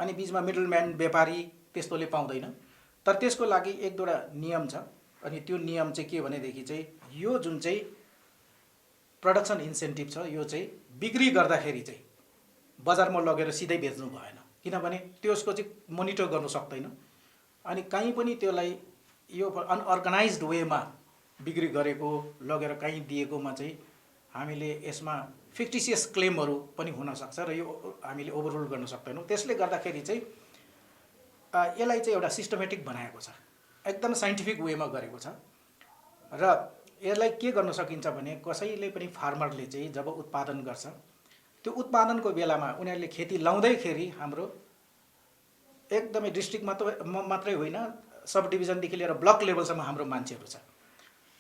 अनि बीचमा मिडलम्यान व्यापारी त्यस्तोले पाउँदैन। तर त्यसको लागि एक दुईवटा नियम छ। अनि त्यो नियम चाहिँ के भनेदेखि चाहिँ यो जुन चाहिँ प्रोडक्सन इन्सेन्टिभ छ यो चाहिँ बिक्री गर्दाखेरि चाहिँ बजारमा लगेर सिधै बेच्नु भएन, किनभने त्यसको चाहिँ मोनिटर गर्नु सक्दैन। अनि कहीँ पनि त्यसलाई यो अनअर्गनाइज्ड वेमा बिक्री गरेको लगेर कहीँ दिएकोमा चाहिँ हामीले यसमा फिक्टिसियस क्लेमहरू पनि हुनसक्छ र यो हामीले ओभररुल गर्न सक्दैनौँ। त्यसले गर्दाखेरि चाहिँ यसलाई चाहिँ एउटा सिस्टमेटिक बनाएको छ, एकदम साइन्टिफिक वेमा गरेको छ। र यसलाई के गर्न सकिन्छ भने कसैले पनि फार्मरले चाहिँ जब उत्पादन गर्छ त्यो उत्पादनको बेलामा उनीहरूले खेती लाउँदैखेरि हाम्रो एकदमै डिस्ट्रिक्ट मात्रै होइन सब डिभिजनदेखि लिएर ब्लक लेभलसम्म हाम्रो मान्छेहरू छ,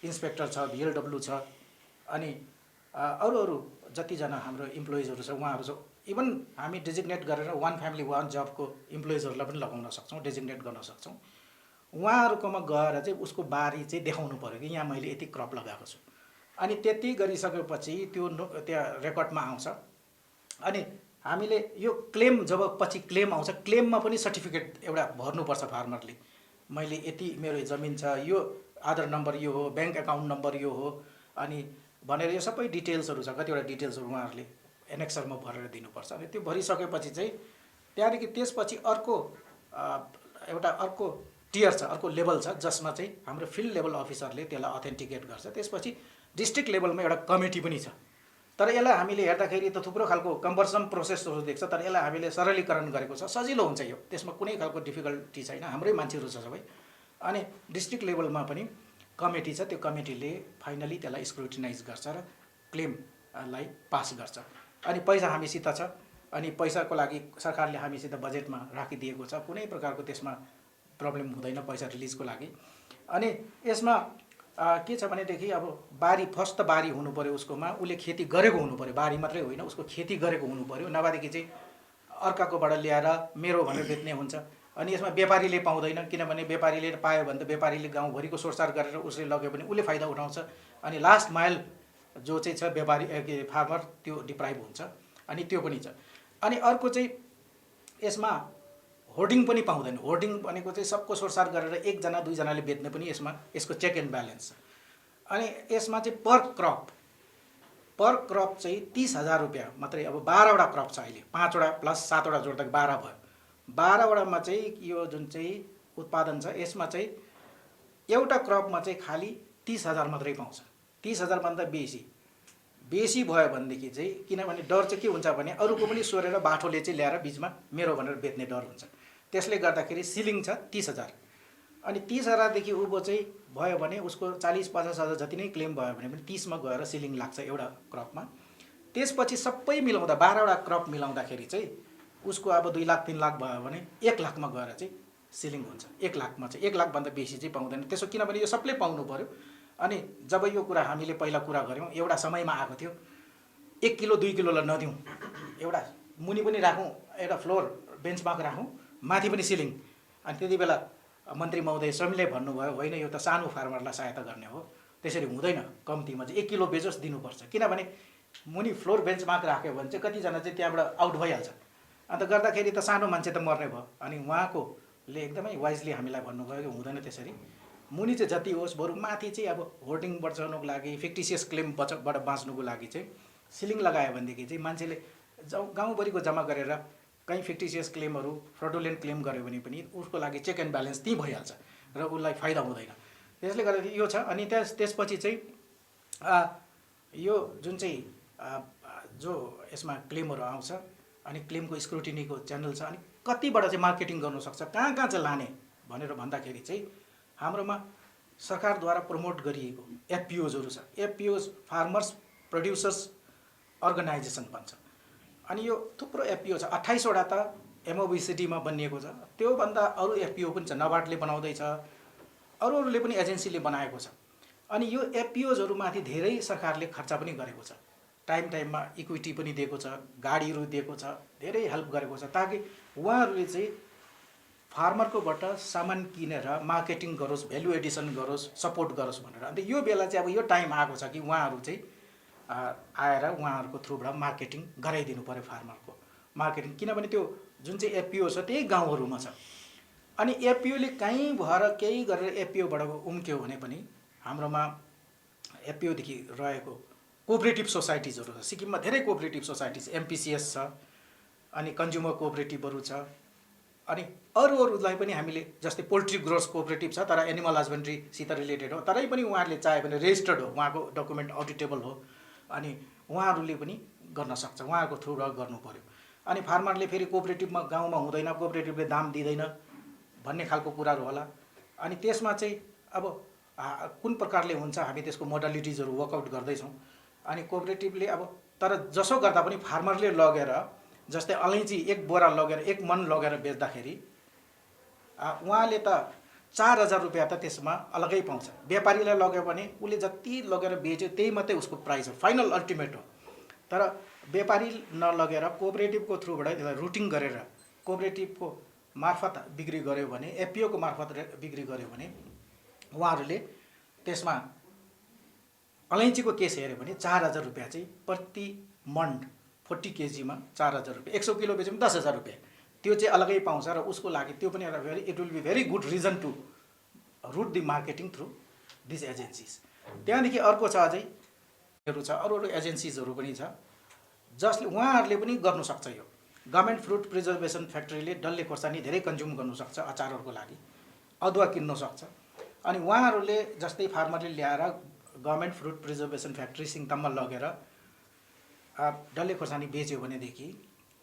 इन्सपेक्टर छ, भिएलडब्ल्यू छ, अनि अरू जतिजना हाम्रो इम्प्लोइजहरू छ उहाँहरू छ। इभन हामी डेजिग्नेट गरेर वान फ्यामिली वान जबको इम्प्लोइजहरूलाई पनि लगाउन सक्छौँ, डेजिग्नेट गर्न सक्छौँ। उहाँहरूकोमा गएर चाहिँ उसको बारी चाहिँ देखाउनु पऱ्यो कि यहाँ मैले यति क्रप लगाएको छु। अनि त्यति गरिसकेपछि त्यो त्यहाँ रेकर्डमा आउँछ। अनि हामीले यो क्लेम जब पछि क्लेम आउँछ, क्लेममा पनि सर्टिफिकेट एउटा भर्नुपर्छ फार्मरले, मैले यति मेरो जमिन छ, यो आधार नम्बर यो हो, ब्याङ्क एकाउन्ट नम्बर यो हो, अनि भनेर यो सबै डिटेल्सहरू छ, कतिवटा डिटेल्सहरू उहाँहरूले एनेक्सरमा भरेर दिनुपर्छ। अनि त्यो भरिसकेपछि चाहिँ त्यहाँदेखि त्यसपछि अर्को टियर छ, अर्को लेभल छ जसमा चाहिँ हाम्रो फिल्ड लेभल अफिसरले त्यसलाई अथेन्टिकेट गर्छ। त्यसपछि डिस्ट्रिक्ट लेभलमा एउटा कमिटी पनि छ। तर यसलाई हामीले हेर्दाखेरि त थुप्रो खालको कम्बर्सम प्रोसेसहरू देख्छ, तर यसलाई हामीले सरलीकरण गरेको छ, सजिलो हुन्छ यो, त्यसमा कुनै खालको डिफिकल्टी छैन, हाम्रै मान्छेहरू छ सबै। अनि डिस्ट्रिक्ट लेभलमा पनि कमिटी छ, त्यो कमिटीले फाइनली त्यसलाई स्क्रुटिनाइज गर्छ र क्लेमलाई पास गर्छ। अनि पैसा हामीसित छ, अनि पैसाको लागि सरकारले हामीसित बजेटमा राखिदिएको छ, कुनै प्रकारको त्यसमा प्रब्लम हुँदैन पैसा रिलिजको लागि। अनि यसमा के छ भनेदेखि अब बारी फर्स्ट त बारी हुनु पऱ्यो उसकोमा, उसले खेती गरेको हुनु पऱ्यो, बारी मात्रै होइन उसको खेती गरेको हुनु पऱ्यो, नभएदेखि चाहिँ अर्काकोबाट ल्याएर मेरो भनेर बेच्ने हुन्छ। अनि यसमा व्यापारीले पाउँदैन, किनभने व्यापारीले पायो भने त व्यापारीले गाउँभरिको सोरसार गरेर उसले लग्यो भने उसले फाइदा उठाउँछ, अनि लास्ट माइल जो चाहिँ छ व्यापारी फार्मर त्यो डिप्राइभ हुन्छ। अनि त्यो पनि छ। अनि अर्को चाहिँ यसमा होर्डिङ पनि पाउँदैन। होर्डिङ भनेको चाहिँ सबको सोरसार गरेर एकजना दुईजनाले बेच्ने पनि यसको चेक एन्ड ब्यालेन्स छ। अनि यसमा चाहिँ पर क्रप चाहिँ 30,000 रुपियाँ मात्रै। अब 12वटा क्रप छ अहिले, 5वटा प्लस 7वटा जोड्दा 12 भयो। 12वटामा चाहिँ यो जुन चाहिँ उत्पादन छ यसमा चाहिँ एउटा क्रपमा चाहिँ खालि 30,000 मात्रै पाउँछ। 30,000 भन्दा बेसी भयो भनेदेखि चाहिँ, किनभने डर चाहिँ के हुन्छ भने अरूको पनि सोरेर बाठोले चाहिँ ल्याएर बिचमा मेरो भनेर बेच्ने डर हुन्छ। त्यसले गर्दाखेरि सिलिङ छ 30,000। अनि 30,000देखि उँभो चाहिँ भयो भने उसको 40-50 हजार जति नै क्लेम भयो भने पनि 30मा गएर सिलिङ लाग्छ एउटा क्रपमा। त्यसपछि सबै मिलाउँदा 12वटा क्रप मिलाउँदाखेरि चाहिँ उसको अब 2 लाख 3 लाख भयो भने 1 लाखमा गएर चाहिँ सिलिङ हुन्छ। 1 लाखमा चाहिँ 1 लाखभन्दा बेसी चाहिँ पाउँदैन। त्यसो किनभने यो सबले पाउनु पर्यो। अनि जब यो कुरा हामीले पहिला कुरा गऱ्यौँ, एउटा समयमा आएको थियो 1 किलो 2 किलोलाई नदिउँ, एउटा मुनि पनि राखौँ, एउटा फ्लोर बेन्चमार्क राखौँ, माथि पनि सिलिङ। अनि त्यति बेला मन्त्री महोदय स्वयंले भन्नुभयो होइन यो त सानो फार्मरलाई सहायता गर्ने हो, त्यसरी हुँदैन, कम्तीमा चाहिँ 1 किलो बेजोस दिनुपर्छ। किनभने मुनि फ्लोर बेन्चमार्क राख्यो भने चाहिँ कतिजना चाहिँ त्यहाँबाट आउट भइहाल्छ। अन्त गर्दाखेरि त सानो मान्छे त मर्ने भयो। अनि उहाँकोले एकदमै वाइजली हामीलाई भन्नुभयो कि हुँदैन त्यसरी, मुनि चाहिँ जति होस्, बरु माथि चाहिँ अब होर्डिङ बचाउनुको लागि, फिक्टिसियस क्लेमबाट बाँच्नुको लागि चाहिँ सिलिङ लगायो भनेदेखि चाहिँ मान्छेले गाउँभरिको जम्मा गरेर कहीँ फिक्टिसियस क्लेमहरू, फ्रडुलेन्ट क्लेम गर्यो भने पनि उसको लागि चेक एन्ड ब्यालेन्स त्यहीँ भइहाल्छ र उसलाई फाइदा हुँदैन। त्यसले गर्दा यो छ। अनि त्यसपछि चाहिँ यो जुन चाहिँ जो यसमा क्लेमहरू आउँछ, अनि क्लेमको स्क्रुटिनीको च्यानल छ, अनि कतिबाट चाहिँ मार्केटिङ गर्नुसक्छ, कहाँ कहाँ चाहिँ लाने भनेर भन्दाखेरि चाहिँ हाम्रोमा सरकारद्वारा प्रमोट गरिएको एफपिओजहरू छ। एफपिओज फार्मर्स प्रोड्युसर्स अर्गनाइजेसन भन्छ। अनि यो थुप्रो एफपिओ छ, 28वटा त एमओबिसिटीमा बनिएको छ। त्योभन्दा अरू एफपिओ पनि छ, नबार्डले बनाउँदैछ, अरूले पनि एजेन्सीले बनाएको छ। अनि यो एफपिओजहरूमाथि धेरै सरकारले खर्च पनि गरेको छ, टाइममा इक्विटी पनि दिएको छ, गाडीहरू दिएको छ, धेरै हेल्प गरेको छ, ताकि उहाँहरूले चाहिँ फार्मरकोबाट सामान किनेर मार्केटिङ गरोस्, भ्यालु एडिसन गरोस्, सपोर्ट गरोस् भनेर। अन्त यो बेला चाहिँ अब यो टाइम आएको छ कि उहाँहरू चाहिँ आएर उहाँहरूको थ्रुबाट मार्केटिङ गराइदिनु पर्यो फार्मरको मार्केटिङ। किनभने त्यो जुन चाहिँ एफपिओ छ त्यही गाउँहरूमा छ। अनि एफपिओले कहीँ भएर केही गरेर एफपिओबाट उम्क्यो भने पनि हाम्रोमा एफपिओदेखि रहेको कोअपरेटिभ सोसाइटिजहरू छ। सिक्किममा धेरै कोअपरेटिभ सोसाइटिज, एमपिसिएस छ, अनि कन्ज्युमर कोअपरेटिभहरू छ, अनि अरूलाई पनि हामीले जस्तै पोल्ट्री ग्रोर्स कोअपरेटिभ छ तर एनिमल हस्बेन्ड्रीसित रिलेटेड हो, तरै पनि उहाँहरूले चाह्यो भने रेजिस्टर्ड हो, उहाँको डकुमेन्ट अडिटेबल हो, अनि उहाँहरूले पनि गर्न सक्छ, उहाँहरूको थ्रुबाट गर्नु पर्यो। अनि फार्मरले फेरि कोअपरेटिभमा गाउँमा हुँदैन, कोअपरेटिभले दाम दिँदैन भन्ने खालको कुराहरू होला। अनि त्यसमा चाहिँ अब कुन प्रकारले हुन्छ हामी त्यसको मोडालिटिजहरू वर्कआउट गर्दैछौँ। अनि कोअपरेटिभले अब तर जसो गर्दा पनि फार्मरले लगेर जस्तै अलैँची 1 बोरा लगेर 1 मन लगेर बेच्दाखेरि उहाँले त 4000 रुपियाँ त त्यसमा अलगै पाउँछ। व्यापारीलाई लग्यो भने उसले जति लगेर बेच्यो त्यही मात्रै उसको प्राइस हो, फाइनल अल्टिमेट हो। तर व्यापारी नलगेर कोअपरेटिभको थ्रुबाट त्यसलाई रुटिङ गरेर कोअपरेटिभको मार्फत बिक्री गर्यो भने, एफपिओको मार्फत बिक्री गर्यो भने उहाँहरूले त्यसमा अलैँचीको केस हेऱ्यो भने 4000 रुपियाँ चाहिँ प्रति मन्ड 40 केजीमा 4000 रुपियाँ, 100 किलो बेच्यो भने 10,000 रुपियाँ त्यो चाहिँ अलगै पाउँछ। र उसको लागि त्यो पनि एउटा it will be very good reason to route the marketing through this agencies. त्यहाँदेखि अर्को छ अझै छ अरू एजेन्सिजहरू पनि छ जसले उहाँहरूले पनि गर्नु सक्छ। यो गभर्मेन्ट फ्रुट प्रिजर्भेसन फ्याक्ट्रीले डल्ले खोर्सानी धेरै कन्ज्युम गर्नु सक्छ अचारहरूको लागि, अदुवा किन्नु सक्छ। अनि उहाँहरूले जस्तै फार्मरले ल्याएर गभर्मेन्ट फ्रुट प्रिजर्भेसन फ्याक्ट्री सिङताममा लगेर डल्ले खोर्सानी बेच्यो भनेदेखि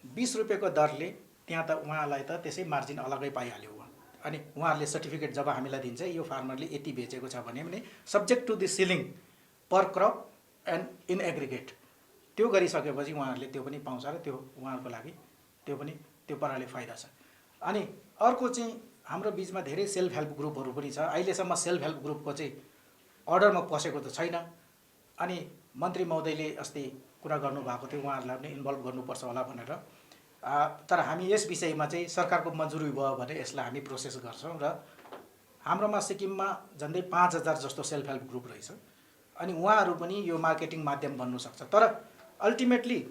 20 रुपियाँको दरले त्यहाँ त उहाँलाई त त्यसै मार्जिन अलगै पाइहाल्यो। अनि उहाँहरूले सर्टिफिकेट जब हामीलाई दिन्छ यो फार्मरले यति बेचेको छ भने subject to the ceiling per crop and in aggregate त्यो गरिसकेपछि उहाँहरूले त्यो पनि पाउँछ र त्यो उहाँहरूको लागि त्यो पनि त्यो प्रकारले फाइदा छ। अनि अर्को चाहिँ हाम्रो बिचमा धेरै सेल्फ हेल्प ग्रुपहरू पनि छ। अहिलेसम्म सेल्फ हेल्प ग्रुपको चाहिँ अर्डरमा पसेको त छैन। अनि मन्त्री महोदयले अस्ति कुरा गर्नुभएको थियो उहाँहरूलाई पनि इन्भल्भ गर्नुपर्छ होला भनेर। तर हामी यस विषयमा चाहिँ सरकारको मन्जुरी भयो भने यसलाई हामी प्रोसेस गर्छौँ। र हाम्रोमा सिक्किममा झन्डै 5000 जस्तो सेल्फ हेल्प ग्रुप रहेछ। अनि उहाँहरू पनि यो मार्केटिङ माध्यम बन्नु सक्छ। तर अल्टिमेटली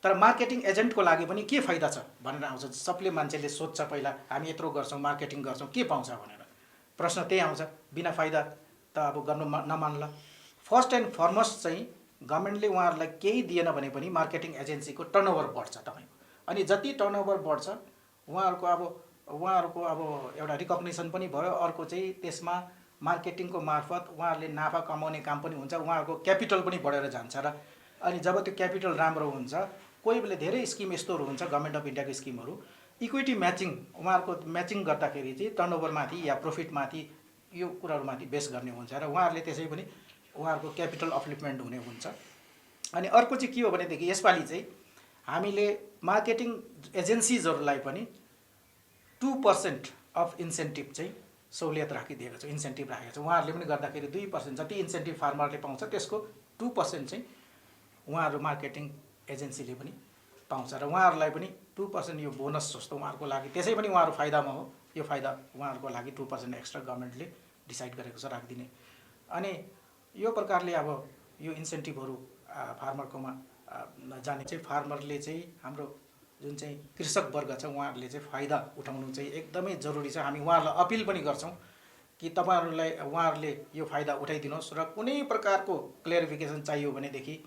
मार्केटिङ एजेन्टको लागि पनि के फाइदा छ भनेर आउँछ। सबले मान्छेले सोध्छ पहिला हामी यत्रो गर्छौँ मार्केटिङ गर्छौँ के पाउँछ भनेर प्रश्न त्यही आउँछ। बिना फाइदा त अब गर्नु नमान्ला। फर्स्ट एन्ड फरमोस्ट चाहिँ गभर्मेन्टले उहाँहरूलाई केही दिएन भने पनि मार्केटिङ एजेन्सीको टर्नओभर बढ्छ तपाईँको। अनि जति टर्नओभर बढ्छ उहाँहरूको अब एउटा रिकग्निसन पनि भयो। अर्को चाहिँ त्यसमा मार्केटिङको मार्फत उहाँहरूले नाफा कमाउने काम पनि हुन्छ, उहाँहरूको क्यापिटल पनि बढेर जान्छ। र अनि जब त्यो क्यापिटल राम्रो हुन्छ कोही बेला धेरै स्किम यस्तोहरू हुन्छ गभर्मेन्ट अफ इन्डियाको स्किमहरू इक्विटी म्याचिङ उहाँहरूको म्याचिङ गर्दाखेरि चाहिँ टर्नओभरमाथि या प्रफिटमाथि यो कुराहरूमाथि बेस गर्ने हुन्छ र उहाँहरूले त्यसै पनि उहाँहरूको क्यापिटल अपलिफ्टमेन्ट हुने हुन्छ। अनि अर्को चाहिँ के हो भनेदेखि यसपालि चाहिँ हामीले मार्केटिङ एजेन्सिजहरूलाई पनि 2% अफ इन्सेन्टिभ चाहिँ सहुलियत राखिदिएको छ, इन्सेन्टिभ राखेको छ। उहाँहरूले पनि गर्दाखेरि 2% जति इन्सेन्टिभ फार्मरले पाउँछ त्यसको 2% चाहिँ उहाँहरू मार्केटिङ एजेन्सीले पनि पाउँछ र उहाँहरूलाई पनि 2% यो बोनस जस्तो उहाँहरूको लागि त्यसै पनि उहाँहरू फाइदामा हो। यो फाइदा उहाँहरूको लागि 2% एक्स्ट्रा गभर्मेन्टले डिसाइड गरेको छ राखिदिने। अनि यो प्रकारले अब यो इन्सेन्टिभहरू फार्मरकोमा जाने चाहिँ फार्मरले चाहिँ हाम्रो जुन चाहिँ कृषक वर्ग छ उहाँहरूले चाहिँ फाइदा उठाउनु चाहिँ एकदमै जरुरी छ। हामी उहाँहरूलाई अपिल पनि गर्छौँ कि तपाईँहरूलाई उहाँहरूले यो फाइदा उठाइदिनुहोस् र कुनै प्रकारको क्लियरिफिकेसन चाहियो भनेदेखि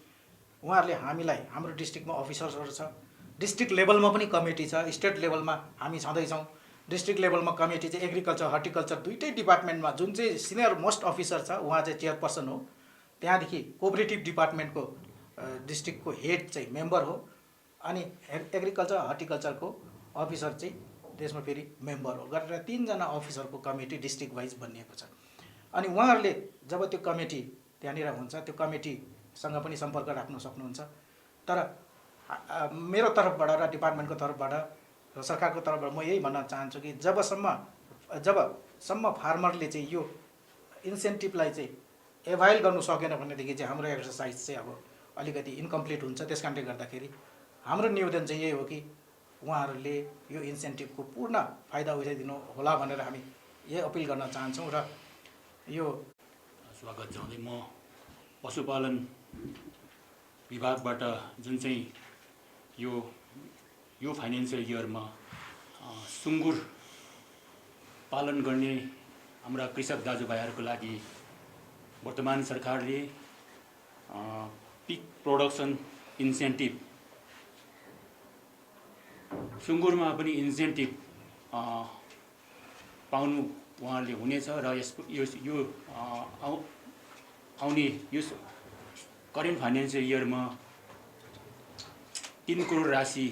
उहाँहरूले हामीलाई हाम्रो डिस्ट्रिक्टमा अफिसर्सहरू छ, डिस्ट्रिक्ट लेभलमा पनि कमिटी छ, स्टेट लेभलमा हामी छँदैछौँ। डिस्ट्रिक्ट लेभलमा कमिटी चाहिँ एग्रिकल्चर हर्टिकल्चर दुईटै डिपार्टमेन्टमा जुन चाहिँ सिनियर मोस्ट अफिसर छ उहाँ चाहिँ चेयरपर्सन हो। त्यहाँदेखि कोअपरेटिभ डिपार्टमेन्टको डिस्ट्रिक्टको हेड चाहिँ मेम्बर हो। अनि एग्रिकल्चर हर्टिकल्चरको अफिसर चाहिँ त्यसमा फेरि मेम्बर हो गरेर 3 जना अफिसरको कमिटी डिस्ट्रिक्ट वाइज बनिएको छ। अनि उहाँहरूले जब त्यो कमिटी त्यहाँनिर हुन्छ त्यो कमिटीसँग पनि सम्पर्क राख्न सक्नुहुन्छ। तर मेरो तर्फबाट र डिपार्टमेन्टको तर्फबाट र सरकारको तर्फबाट म यही भन्न चाहन्छु कि जबसम्म फार्मरले चाहिँ यो इन्सेन्टिभलाई चाहिँ एभाइल गर्नु सकेन भनेदेखि चाहिँ हाम्रो एक्सर्साइज चाहिँ अब अलिकति इन्कम्प्लिट हुन्छ। त्यस कारणले गर्दाखेरि हाम्रो निवेदन चाहिँ यही हो कि उहाँहरूले यो इन्सेन्टिभको पूर्ण फाइदा उठाइदिनु होला भनेर हामी यही अपिल गर्न चाहन्छौँ। र यो स्वागत जनाउँदै म पशुपालन विभागबाट जुन चाहिँ यो फाइनेन्सियल इयरमा सुँगुर पालन गर्ने हाम्रा कृषक दाजुभाइहरूको लागि वर्तमान सरकारले पिक प्रोडक्सन इन्सेन्टिभ सुँगुरमा पनि इन्सेन्टिभ पाउनु उहाँहरूले हुनेछ र यो आउने यो करेन्ट फाइनेन्सियल इयरमा 3 करोड राशि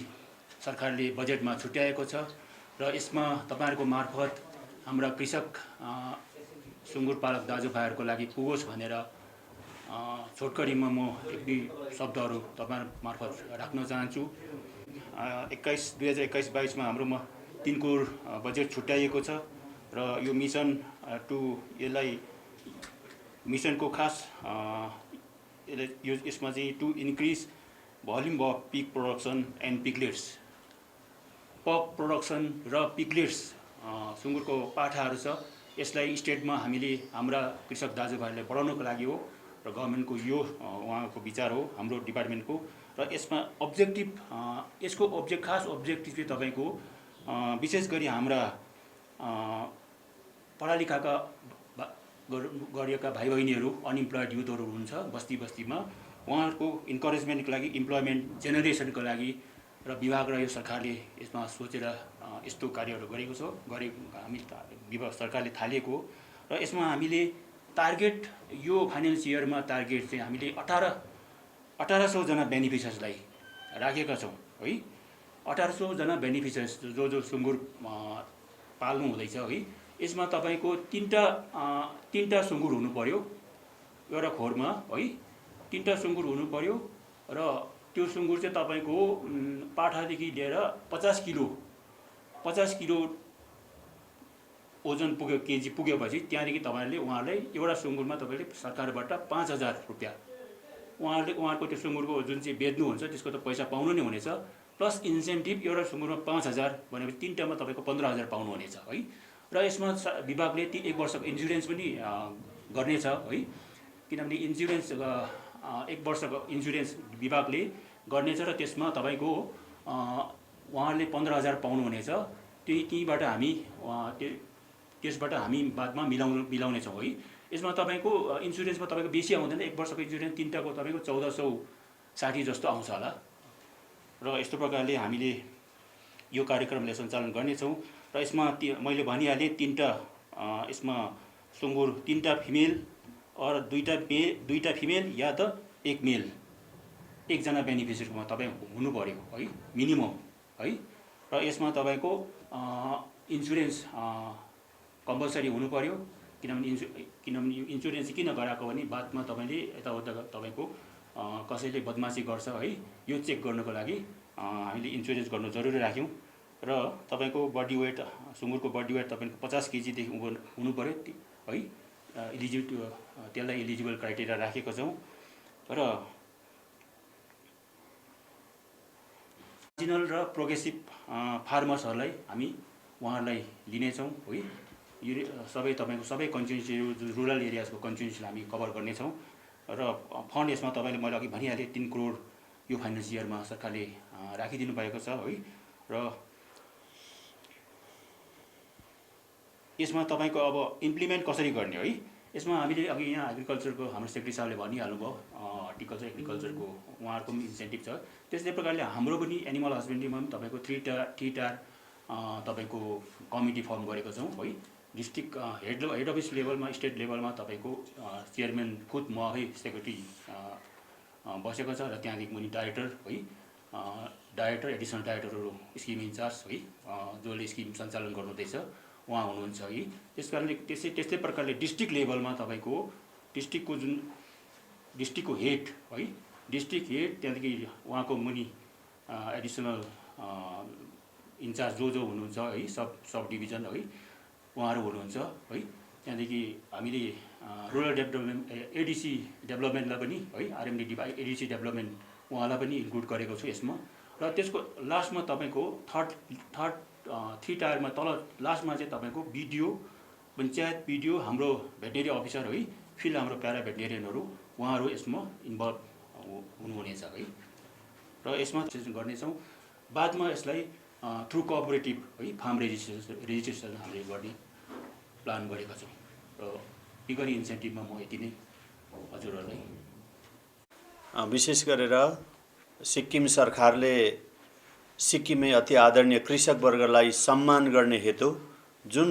सरकारले बजेटमा छुट्याएको छ र यसमा तपाईहरुको मार्फत हाम्रा कृषक सुँगुर पालक दाजुभाइहरूको लागि पुगोस् भनेर छोटकरीमा म एक दुई शब्दहरू तपाईहरु मार्फत राख्न चाहन्छु। 2021-22 मा हाम्रोमा 3 करोड बजेट छुट्याइएको छ र यो मिसन यसलाई मिसनको खास यसमा चाहिँ to increase volume of pig production and piglets pig production र पिगलेट्स सुँगुरको पाठाहरू छ यसलाई स्टेटमा हामीले हाम्रा कृषक दाजुभाइहरूलाई बढाउनको लागि हो र गभर्नमेन्टको यो उहाँको विचार हो हाम्रो डिपार्टमेन्टको र यसमा अब्जेक्टिभ यसको खास अब्जेक्टिभ चाहिँ तपाईको विशेष गरी हाम्रा पढालेखाका गरेका भाइ बहिनीहरू अनइम्प्लोइड युथहरू हुनुहुन्छ बस्ती बस्तीमा उहाँहरूको इन्करेजमेन्टको लागि इम्प्लोइमेन्ट जेनेरेसनको लागि र विभाग र यो सरकारले यसमा सोचेर यस्तो कार्यहरू गरेको छ हामी विभाग सरकारले थालेको र यसमा हामीले टार्गेट यो फाइनान्स इयरमा टार्गेट चाहिँ हामीले 1800 जना बेनिफिसियर्सलाई राखेका छौँ है। 1800 जना बेनिफिसियर्स जो सुँगुर पाल्नु हुँदैछ है यसमा तपाईको तीनटा सुँगुर हुनु पर्यो एउटा खोरमा है 3टा सुँगुर हुनु पर्यो र त्यो सुँगुर चाहिँ तपाईको पाठादेखि लिएर 50 किलो ओजन केजी पुगेपछि त्यहाँदेखि तपाईहरुले उहाँलाई एउटा सुँगुरमा तपाईले सरकारबाट 5000 रुपैयाँ उहाँहरुको त्यो सुँगुरको जुन चाहिँ बेच्नुहुन्छ त्यसको त पैसा पाउनु नै हुनेछ प्लस इन्सेन्टिभ एउटा सुँगुरमा 5000 भनेपछि 3टामा तपाईको 15000 पाउनु हुनेछ है र यसमा विभागले 1 वर्षको इन्स्योरेन्स पनि गर्नेछ है किनभने इन्स्योरेन्स 1 वर्षको इन्स्योरेन्स विभागले गर्नेछ र त्यसमा तपाईको उहाँले 15000 पाउनु हुनेछ त्यहीबाट हामी त्यसबाट हामी बादमा मिलाउने छौँ है। यसमा तपाईको इन्स्योरेन्समा तपाईको बेसी आउँदैन 1 वर्षको इन्स्योरेन्स 3टाको तपाईको 1460 जस्तो आउँछ होला र यस्तो प्रकारले हामीले यो कार्यक्रमले सञ्चालन गर्नेछौँ र यसमा मैले भनिहालेँ 3टा यसमा सुँगुर 3टा फिमेल और 2टा फिमेल या त 1 मेल 1 जना बेनिफिसियरीमा तपाईँ हुनु पर्यो है मिनिमम है र यसमा तपाईको इन्स्योरेन्स कम्पलसरी हुनु पर्यो किनभने इन्स्योरेन्स किन गराएको भने बादमा तपाईले यताउता तपाईको कसैले बदमासी गर्छ है यो चेक गर्नको लागि हामीले इन्स्योरेन्स गर्नु जरुरी राख्यौं र तपाईको बडी वेट सुँगुरको बडी वेट तपाईको 50 केजी देखि हुनु पर्यो है त्यसलाई एलिजिबल क्राइटेरिया राखेको छौं र मार्जिनल र प्रोग्रेसिभ फार्मर्सहरूलाई हामी उहाँहरूलाई लिनेछौँ है यो सबै तपाईको सबै कन्स्टिट्युएन्सी रुरल एरियाजको कन्स्टिट्युएन्सीलाई हामी कभर गर्नेछौँ र फन्ड यसमा तपाईले मैले अघि भनिहालेँ 3 करोड यो फाइनान्स इयरमा सरकारले राखिदिनु भएको छ है र यसमा तपाईको अब इम्प्लिमेन्ट कसरी गर्ने है यसमा हामीले अघि यहाँ एग्रिकल्चरको हाम्रो सेक्रेटरी साहबले भनिहाल्नुभयो हर्टिकल्चर एग्रिकल्चरको उहाँहरूको पनि इन्सेन्टिभ छ त्यसै प्रकारले हाम्रो पनि एनिमल हस्बेन्ड्रीमा पनि तपाईको 3 टार तपाईको कमिटी फर्म गरेको छौँ है डिस्ट्रिक्ट हेड अफिस लेभलमा स्टेट लेभलमा तपाईको चेयरम्यान खुद म है सेक्रेटरी बसेको छ र त्यहाँदेखि मुनि डाइरेक्टर है डाइरेक्टर एडिसनल डाइरेक्टरहरू स्किम इन्चार्ज है जसले स्किम सञ्चालन गर्नुहुँदैछ उहाँ हुनुहुन्छ है त्यसकारणले त्यस्तै प्रकारले डिस्ट्रिक्ट लेभलमा तपाईको डिस्ट्रिक्टको हेड है डिस्ट्रिक्ट हेड त्यहाँदेखि उहाँको मुनि एडिसनल इन्चार्ज जो हुनुहुन्छ है सब डिभिजन है उहाँहरू हुनुहुन्छ है त्यहाँदेखि हामीले रुरल डेभलपमेन्ट एडिसी डेभलपमेन्टलाई पनि है आरएमडी एडिसी डेभलपमेन्ट उहाँलाई पनि इन्क्लुड गरेको छु यसमा र त्यसको लास्टमा तपाईको थर्ड 3 टायरमा तल लास्टमा चाहिँ तपाईको भिडियो पञ्चायत भिडियो हाम्रो भेटनेरी अफिसर है फिल्ड हाम्रो प्यारा भेटनेरियनहरू उहाँहरू यसमा इन्भल्भ हुनुहुनेछ है र यसमा गर्नेछौँ बादमा यसलाई थ्रु कोअपरेटिभ है फार्म रेजिस्ट्रेसन हामीले गर्ने प्लान गरेका छौँ र पिगरी इन्सेन्टिभमा म यति नै हजुरहरूलाई। विशेष गरेर सिक्किम सरकारले सिक्किमे अति आदरणीय कृषक वर्गलाई सम्मान गर्ने हेतु जुन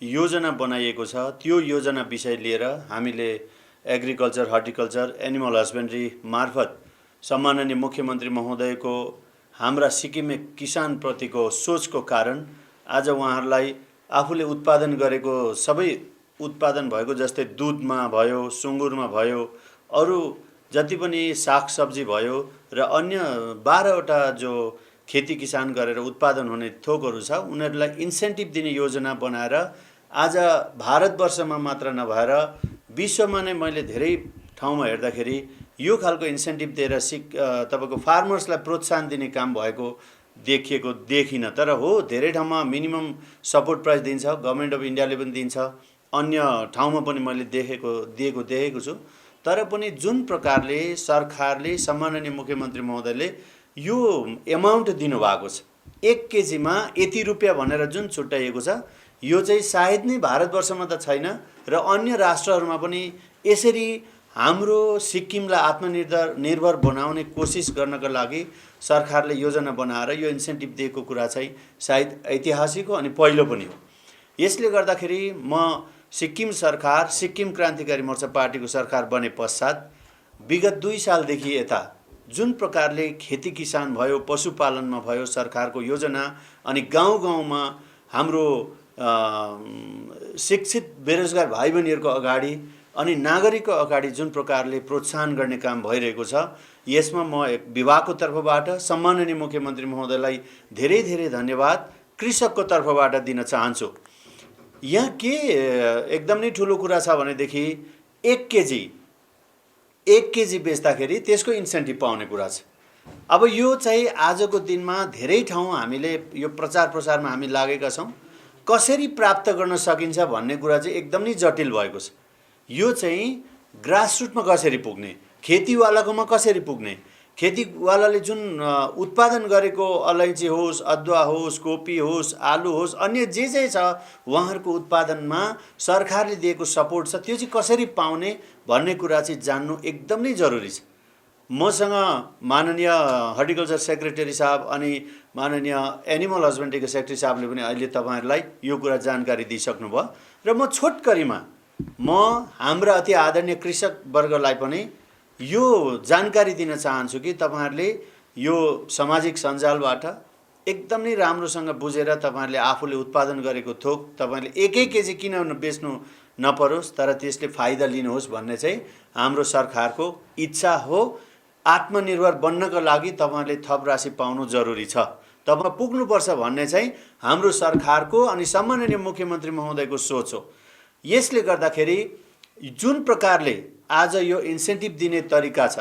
योजना बनाइएको छ त्यो योजना विषय लिएर हामीले एग्रिकल्चर, हर्टिकल्चर, एनिमल हस्बेन्ड्री मार्फत सम्माननीय मुख्यमन्त्री महोदयको हाम्रा सिक्किमे किसानप्रतिको सोचको कारण आज उहाँहरूलाई आफूले उत्पादन गरेको सबै उत्पादन भएको जस्तै दुधमा भयो, सुँगुरमा भयो, अरू जति पनि सागसब्जी भयो र अन्य 12वटा जो खेती किसान गरेर उत्पादन हुने थोकहरू छ उनीहरूलाई इन्सेन्टिभ दिने योजना बनाएर आज भारतवर्षमा मात्र नभएर विश्वमा नै मैले धेरै ठाउँमा हेर्दाखेरि यो खालको इन्सेन्टिभ दिएर तपाईँको फार्मर्सलाई प्रोत्साहन दिने काम भएको देखिन। तर हो धेरै ठाउँमा मिनिमम सपोर्ट प्राइस दिन्छ, गभर्मेन्ट अफ इन्डियाले पनि दिन्छ, अन्य ठाउँमा पनि मैले देखेको छु। तर पनि जुन प्रकारले सरकारले सम्माननीय मुख्यमन्त्री महोदयले यो एमाउन्ट दिनुभएको छ 1 केजीमा यति रुपियाँ भनेर जुन छुट्याइएको छ यो चाहिँ सायद नै भारतवर्षमा त छैन र अन्य राष्ट्रहरूमा पनि यसरी हाम्रो सिक्किमलाई आत्मनिर्भर बनाउने कोसिस गर्नका लागि सरकारले योजना बनाएर यो इन्सेन्टिभ दिएको कुरा चाहिँ सायद ऐतिहासिक हो अनि पहिलो पनि हो। यसले गर्दाखेरि म सिक्किम सरकार, सिक्किम क्रान्तिकारी मोर्चा पार्टीको सरकार बने पश्चात विगत 2 सालदेखि यता जुन प्रकारले खेती किसान भयो, पशुपालनमा भयो सरकारको योजना अनि गाउँ गाउँमा हाम्रो शिक्षित बेरोजगार भाइ बहिनीहरूको अगाडि अनि नागरिकको अगाडि जुन प्रकारले प्रोत्साहन गर्ने काम भइरहेको छ यसमा म एक विभागको तर्फबाट सम्माननीय मुख्यमन्त्री महोदयलाई धेरै धेरै धन्यवाद कृषकको तर्फबाट दिन चाहन्छु। यहाँ के एकदम नै ठुलो कुरा छ भनेदेखि 1 केजी बेच्दाखेरि त्यसको इन्सेन्टिभ पाउने कुरा छ। अब यो चाहिँ आजको दिनमा धेरै ठाउँ हामीले यो प्रचार प्रसारमा हामी लागेका छौँ। कसरी प्राप्त गर्न सकिन्छ भन्ने कुरा चाहिँ एकदम नै जटिल भएको छ। यो चाहिँ ग्रासरुटमा कसरी पुग्ने, खेतीवालाकोमा कसरी पुग्ने, खेतीवालाले जुन उत्पादन गरेको अलैँची होस्, अदुवा होस्, कोपी होस्, आलु होस्, अन्य जे छ उहाँहरूको उत्पादनमा सरकारले दिएको सपोर्ट छ त्यो चाहिँ कसरी पाउने भन्ने कुरा चाहिँ जान्नु एकदम नै जरुरी छ। मसँग माननीय हर्टिकल्चर सेक्रेटरी साहब अनि माननीय एनिमल हस्बेन्ड्रीको सेक्रेटरी साहबले पनि अहिले तपाईँहरूलाई यो कुरा जानकारी दिइसक्नुभयो र म छोटकरीमा हाम्रा अति आदरणीय कृषक वर्गलाई पनि यो जानकारी दिन चाहन्छु कि तपाईँहरूले यो सामाजिक सञ्जालबाट एकदम नै राम्रोसँग बुझेर तपाईँहरूले आफूले उत्पादन गरेको थोक तपाईँले 1 केजी किन बेच्नु नपरोस् तर त्यसले फाइदा लिनुहोस् भन्ने चाहिँ हाम्रो सरकारको इच्छा हो। आत्मनिर्भर बन्नको लागि तपाईँहरूले थप राशि पाउनु जरुरी छ, तपाईँ पुग्नुपर्छ भन्ने चाहिँ हाम्रो सरकारको अनि सम्माननीय मुख्यमन्त्री महोदयको सोच हो। यसले गर्दाखेरि जुन प्रकारले आज यो इन्सेन्टिभ दिने तरिका छ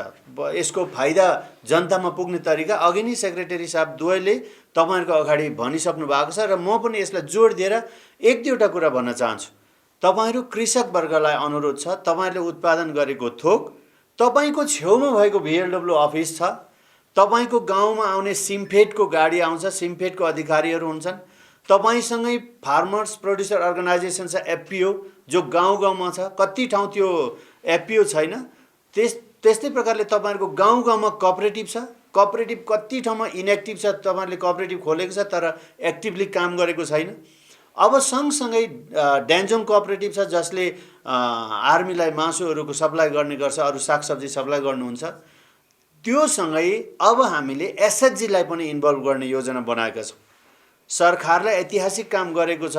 यसको फाइदा जनतामा पुग्ने तरिका अघि नै सेक्रेटरी साहब दुवैले तपाईँहरूको अगाडि भनिसक्नु भएको छ र म पनि यसलाई जोड दिएर 1-2वटा कुरा भन्न चाहन्छु। तपाईँहरू कृषक वर्गलाई अनुरोध छ तपाईँहरूले उत्पादन गरेको थोक तपाईँको छेउमा भएको VLW अफिस छ, तपाईँको गाउँमा आउने सिम्फेडको गाडी आउँछ, सिम्फेडको अधिकारीहरू हुन्छन्, तपाईसँगै फार्मर्स प्रोड्युसर अर्गनाइजेसन छ FPO जो गाउँ गाउँमा छ, कति ठाउँ त्यो FPO छैन, त्यस्तै प्रकारले तपाईँहरूको गाउँ गाउँमा कोअपरेटिभ छ, कोअपरेटिभ कति ठाउँमा इनएक्टिभ छ, तपाईँहरूले कोअपरेटिभ खोलेको छ तर एक्टिभली काम गरेको छैन। अब सँगसँगै ड्यान्जोङ कोअपरेटिभ छ जसले आर्मीलाई मासुहरूको सप्लाई गर्ने गर्छ, अरू सागसब्जी सप्लाई गर्नुहुन्छ। त्यो सँगै अब हामीले SHG लाई पनि इन्भल्भ गर्ने योजना बनाएका छौँ। सरकारले ऐतिहासिक काम गरेको छ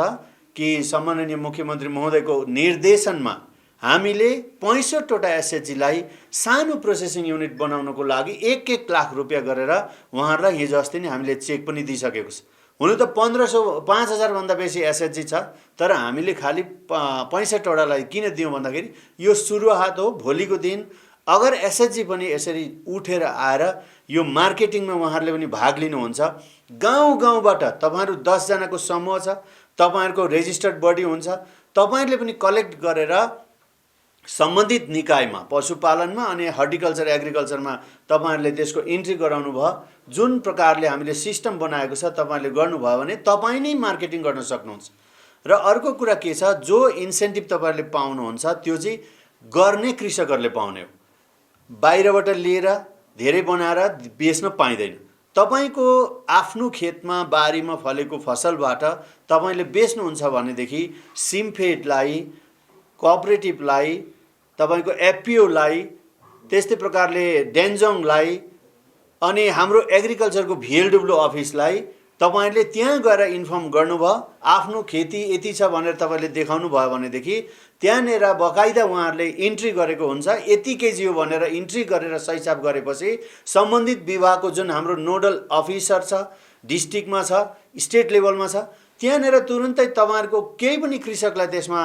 कि सम्माननीय मुख्यमन्त्री महोदयको निर्देशनमा हामीले 65वटा SHG लाई सानो प्रोसेसिङ युनिट बनाउनको लागि 1-1 लाख रुपियाँ गरेर उहाँहरूलाई हिजो अस्ति नै हामीले चेक पनि दिइसकेको छ। हुनु त 5000 भन्दा बेसी SHG छ तर हामीले खालि 65वटालाई किन दियौँ भन्दाखेरि यो सुरुवात हो। भोलिको दिन अगर SHG पनि यसरी उठेर आएर यो मार्केटिङमा उहाँहरूले पनि भाग लिनुहुन्छ, गाउँ गाउँबाट तपाईँहरू 10 जनाको समूह छ, तपाईँहरूको रेजिस्टर्ड बडी हुन्छ, तपाईँहरूले पनि कलेक्ट गरेर सम्बन्धित निकायमा पशुपालनमा अनि हर्टिकल्चर एग्रिकल्चरमा तपाईँहरूले त्यसको इन्ट्री गराउनु भयो। जुन प्रकारले हामीले सिस्टम बनाएको छ तपाईँहरूले गर्नुभयो भने तपाईँ नै मार्केटिङ गर्न सक्नुहुन्छ। र अर्को कुरा के छ, जो इन्सेन्टिभ तपाईँहरूले पाउनुहुन्छ त्यो चाहिँ गर्ने कृषकहरूले पाउने हो। बाहिरबाट लिएर धेरै बनाएर बेच्न पाइँदैन। तपाईँको आफ्नो खेतमा बारीमा फलेको फसलबाट तपाईँले बेच्नुहुन्छ भनेदेखि सिम्फेडलाई, कोअपरेटिभलाई, तपाईँको एफपिओलाई, त्यस्तै प्रकारले डेन्जोङलाई अनि हाम्रो एग्रिकल्चरको भिएलडब्ल्यू अफिसलाई तपाईँले त्यहाँ गएर इन्फर्म गर्नुभयो। आफ्नो खेती यति छ भनेर तपाईँले देखाउनु भयो भनेदेखि त्यहाँनिर बकाइदा उहाँहरूले इन्ट्री गरेको हुन्छ। यति केजी हो भनेर इन्ट्री गरेर सहीसाब गरेपछि सम्बन्धित विभागको जुन हाम्रो नोडल अफिसर छ, डिस्ट्रिक्टमा छ, स्टेट लेभलमा छ, त्यहाँनिर तुरुन्तै तपाईँहरूको केही पनि कृषकलाई त्यसमा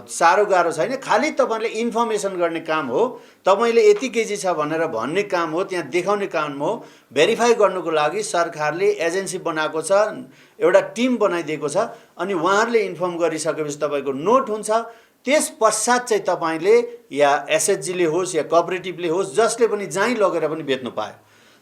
साह्रो गाह्रो छैन। खालि तपाईँले इन्फर्मेसन गर्ने काम हो। तपाईँले यति केजी छ भनेर भन्ने काम हो, त्यहाँ देखाउने काम हो। भेरिफाई गर्नुको लागि सरकारले एजेन्सी बनाएको छ, एउटा टिम बनाइदिएको छ अनि उहाँहरूले इन्फर्म गरिसकेपछि तपाईँको नोट हुन्छ। त्यस पश्चात चाहिँ तपाईँले या एसएचजीले होस् या कोअपरेटिभले होस्, जसले पनि जहीँ लगेर पनि बेच्नु पायो।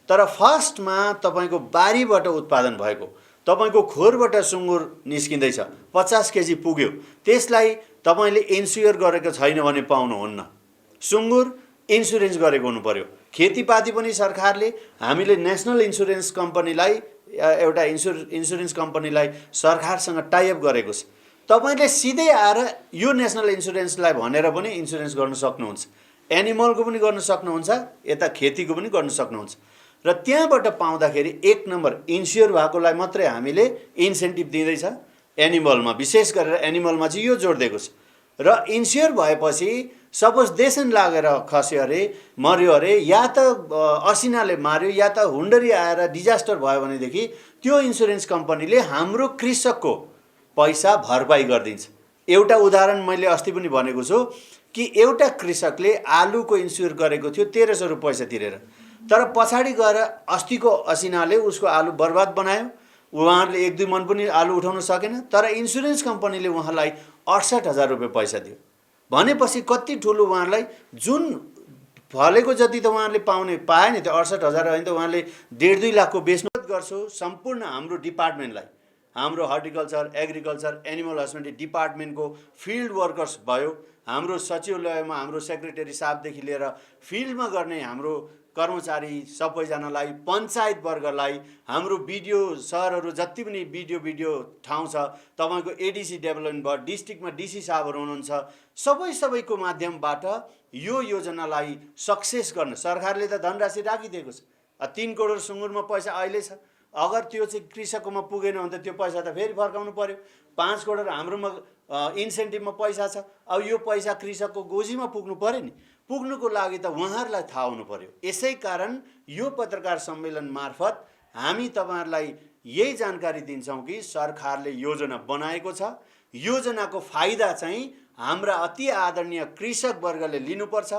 तर फर्स्टमा तपाईँको बारीबाट उत्पादन भएको, तपाईँको खोरबाट सुँगुर निस्किँदैछ, 50 केजी पुग्यो, त्यसलाई तपाईँले इन्स्योर गरेको छैन भने पाउनुहुन्न। सुँगुर इन्सुरेन्स गरेको हुनु पर्यो। खेतीपाती पनि सरकारले, हामीले नेसनल इन्सुरेन्स कम्पनीलाई, एउटा इन्सुरेन्स कम्पनीलाई सरकारसँग टाइअप गरेको छ। तपाईँले सिधै आएर यो नेसनल इन्सुरेन्सलाई भनेर पनि इन्सुरेन्स गर्न सक्नुहुन्छ। एनिमलको पनि गर्न सक्नुहुन्छ, यता खेतीको पनि गर्न सक्नुहुन्छ। र त्यहाँबाट पाउँदाखेरि एक नम्बर इन्स्योर भएकोलाई मात्रै हामीले इन्सेन्टिभ दिँदैछ। एनिमलमा विशेष गरेर एनिमलमा चाहिँ यो जोड दिएको छ। र इन्स्योर भएपछि सपोज देसन लागेर खस्यो अरे, मर्यो अरे, या त असिनाले मार्यो या त हुन्डरी आएर डिजास्टर भयो भनेदेखि त्यो इन्सुरेन्स कम्पनीले हाम्रो कृषकको पैसा भरपाई गरिदिन्छ। एउटा उदाहरण मैले अस्ति पनि भनेको छु कि एउटा कृषकले आलुको इन्स्योर गरेको थियो 1300 रुपियाँ पैसा तिरेर, तर पछाडि गएर अस्तिको असिनाले उसको आलु बर्बाद बनायो। उहाँहरूले 1-2 मन पनि आलु उठाउन सकेन, तर इन्सुरेन्स कम्पनीले उहाँलाई 68,000 रुपियाँ पैसा दियो। भनेपछि कति ठुलो उहाँहरूलाई जुन फलेको जति त उहाँहरूले पाए नि, त्यो 68,000 होइन त उहाँले 1.5-2 लाखको बेच्नु गर्छु। सम्पूर्ण हाम्रो डिपार्टमेन्टलाई, हाम्रो हर्टिकल्चर, एग्रिकल्चर, एनिमल हस्बेन्ड्री डिपार्टमेन्टको फिल्ड वर्कर्स भयो, हाम्रो सचिवालयमा हाम्रो सेक्रेटरी साहबदेखि लिएर फिल्डमा गर्ने हाम्रो कर्मचारी सबैजनालाई, पञ्चायत वर्गलाई, हाम्रो बिडिओ सरहरू जति पनि बिडिओ ठाउँ छ, तपाईँको एडिसी डेभलपमेन्ट भयो, डिस्ट्रिक्टमा डिसी साहबहरू हुनुहुन्छ, सबैको माध्यमबाट यो योजनालाई सक्सेस गर्न सरकारले त धनराशि राखिदिएको छ। 3 करोड सुँगुरमा पैसा अहिले छ। अगर त्यो चाहिँ कृषककोमा पुगेन भने त त्यो पैसा त फेरि फर्काउनु पर्यो। 5 करोड हाम्रोमा इन्सेन्टिभमा पैसा छ। अब यो पैसा कृषकको गोजीमा पुग्नु पर्यो नि। पुग्नुको लागि त उहाँहरूलाई थाहा हुनु पर्यो। यसै कारण यो पत्रकार सम्मेलन मार्फत हामी तपाईँहरूलाई यही जानकारी दिन्छौँ कि सरकारले योजना बनाएको छ। योजनाको फाइदा चाहिँ हाम्रा अति आदरणीय कृषक वर्गले लिनुपर्छ।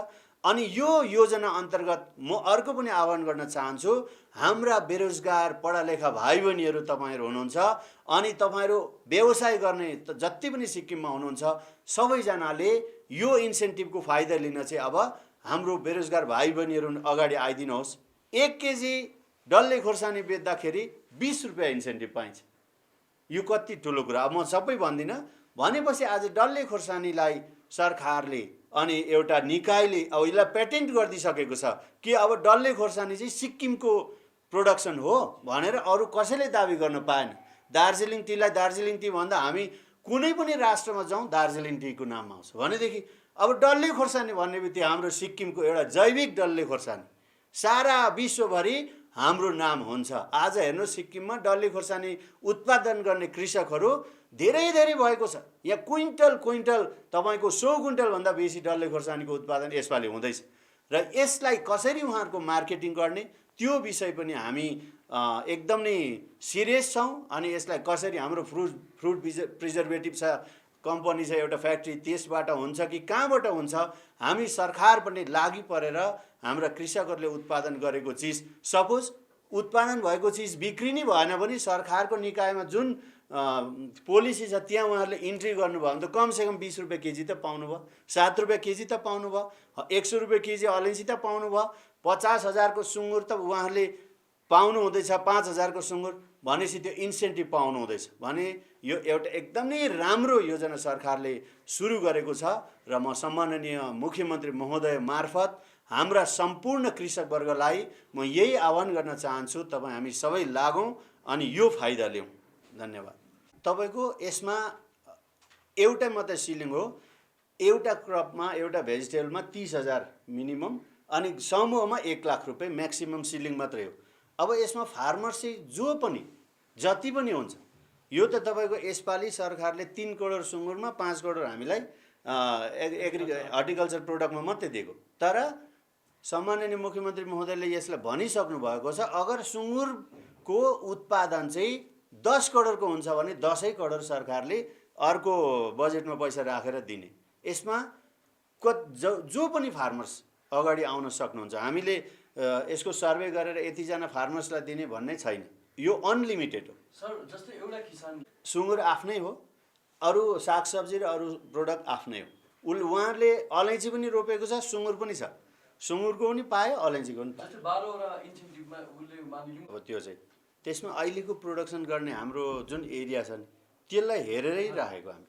अनि यो योजना अन्तर्गत म अर्को पनि आह्वान गर्न चाहन्छु, हाम्रा बेरोजगार पढालेखा भाइ बहिनीहरू तपाईँहरू हुनुहुन्छ अनि तपाईँहरू व्यवसाय गर्ने जति पनि सिक्किममा हुनुहुन्छ, सबैजनाले यो इन्सेन्टिभको फाइदा लिन चाहिँ अब हाम्रो बेरोजगार भाइ बहिनीहरू अगाडि आइदिनुहोस्। 1 केजी डल्ले खोर्सानी बेच्दाखेरि 20 रुपियाँ इन्सेन्टिभ पाइन्छ। यो कति ठुलो कुरा। अब म सबै भन्दिनँ। भनेपछि आज डल्ले खोर्सानीलाई सरकारले अनि एउटा निकायले अब यसलाई पेटेन्ट गरिदिइसकेको छ कि अब डल्ले खोर्सानी चाहिँ सिक्किमको प्रोडक्सन हो भनेर अरू कसैले दाबी गर्न पाएन। दार्जिलिङ टीलाई दार्जिलिङ टी भन्दा हामी कुनै पनि राष्ट्रमा जाउँ दार्जिलिङ टीको नाम आउँछ भनेदेखि अब डल्ले खोर्सानी भन्ने बित्तिकै हाम्रो सिक्किमको एउटा जैविक डल्ले खोर्सानी सारा विश्वभरि हाम्रो नाम हुन्छ। आज हेर्नु सिक्किममा डल्ले खोर्सानी उत्पादन गर्ने कृषकहरू धेरै भएको छ। यहाँ क्विन्टल तपाईँको 100 क्विन्टल भन्दा बेसी डल्ले खोर्सानीको उत्पादन यसपालि हुँदैछ र यसलाई कसरी उहाँहरूको मार्केटिङ गर्ने त्यो विषय पनि हामी एकदम नै सिरियस छौँ। अनि यसलाई कसरी हाम्रो फ्रुट प्रिजर्भेटिभ छ कम्पनी छ एउटा फ्याक्ट्री, त्यसबाट हुन्छ कि कहाँबाट हुन्छ, हामी सरकार पनि लागि परेर हाम्रा कृषकहरूले उत्पादन गरेको चिज सपोज उत्पादन भएको चिज बिक्री नै भएन भने सरकारको निकायमा जुन पोलिसी छ त्यहाँ उहाँहरूले इन्ट्री गर्नुभयो भने त कमसेकम 20 रुपियाँ केजी त पाउनुभयो, 7 रुपियाँ केजी त पाउनुभयो, 100 रुपियाँ केजी अलैँची त पाउनुभयो, 50,000 को सुँगुर त उहाँहरूले पाउनु हुँदैछ, 5,000 को सुँगुर भनेपछि त्यो इन्सेन्टिभ पाउनु हुँदैछ भने यो एउटा एकदमै राम्रो योजना सरकारले सुरु गरेको छ र म सम्माननीय मुख्यमन्त्री महोदय मार्फत हाम्रा सम्पूर्ण कृषकवर्गलाई म यही आह्वान गर्न चाहन्छु, तपाईँ हामी सबै लागौँ अनि यो फाइदा लिउँ। धन्यवाद। तपाईँको यसमा एउटा मात्रै सिलिङ हो, एउटा क्रपमा एउटा भेजिटेबलमा 30,000 मिनिमम अनि समूहमा 1 लाख रुपियाँ म्याक्सिमम सिलिङ मात्रै हो। अब यसमा फार्मर चाहिँ जो पनि जति पनि हुन्छ यो त तपाईँको यसपालि सरकारले 3 करोड सुँगुरमा 5 करोड हामीलाई हर्टिकल्चर प्रोडक्टमा मात्रै दिएको, तर सम्माननीय मुख्यमन्त्री महोदयले यसलाई भनिसक्नु भएको छ अगर सुँगुरको उत्पादन चाहिँ 10 करोडको हुन्छ भने 10 करोड सरकारले अर्को बजेटमा पैसा राखेर दिने। यसमा जो पनि फार्मर्स अगाडि आउन सक्नुहुन्छ। हामीले यसको सर्वे गरेर यतिजना फार्मर्सलाई दिने भन्ने छैन, यो अनलिमिटेड हो। सर जस्तै एउटा किसान सुँगुर आफ्नै हो, अरू सागसब्जी र अरू प्रोडक्ट आफ्नै हो। उहाँहरूले अलैँची पनि रोपेको छ, सुँगुर पनि छ, सुँगुरको पनि पायो, अलैँचीको पनि पायो। 12 वटा इन्सेन्टिभमा उसले मानिलिउँ अब त्यो चाहिँ त्यसमा अहिलेको प्रोडक्सन गर्ने हाम्रो जुन एरिया छ नि त्यसलाई हेरेरै राखेको हामी,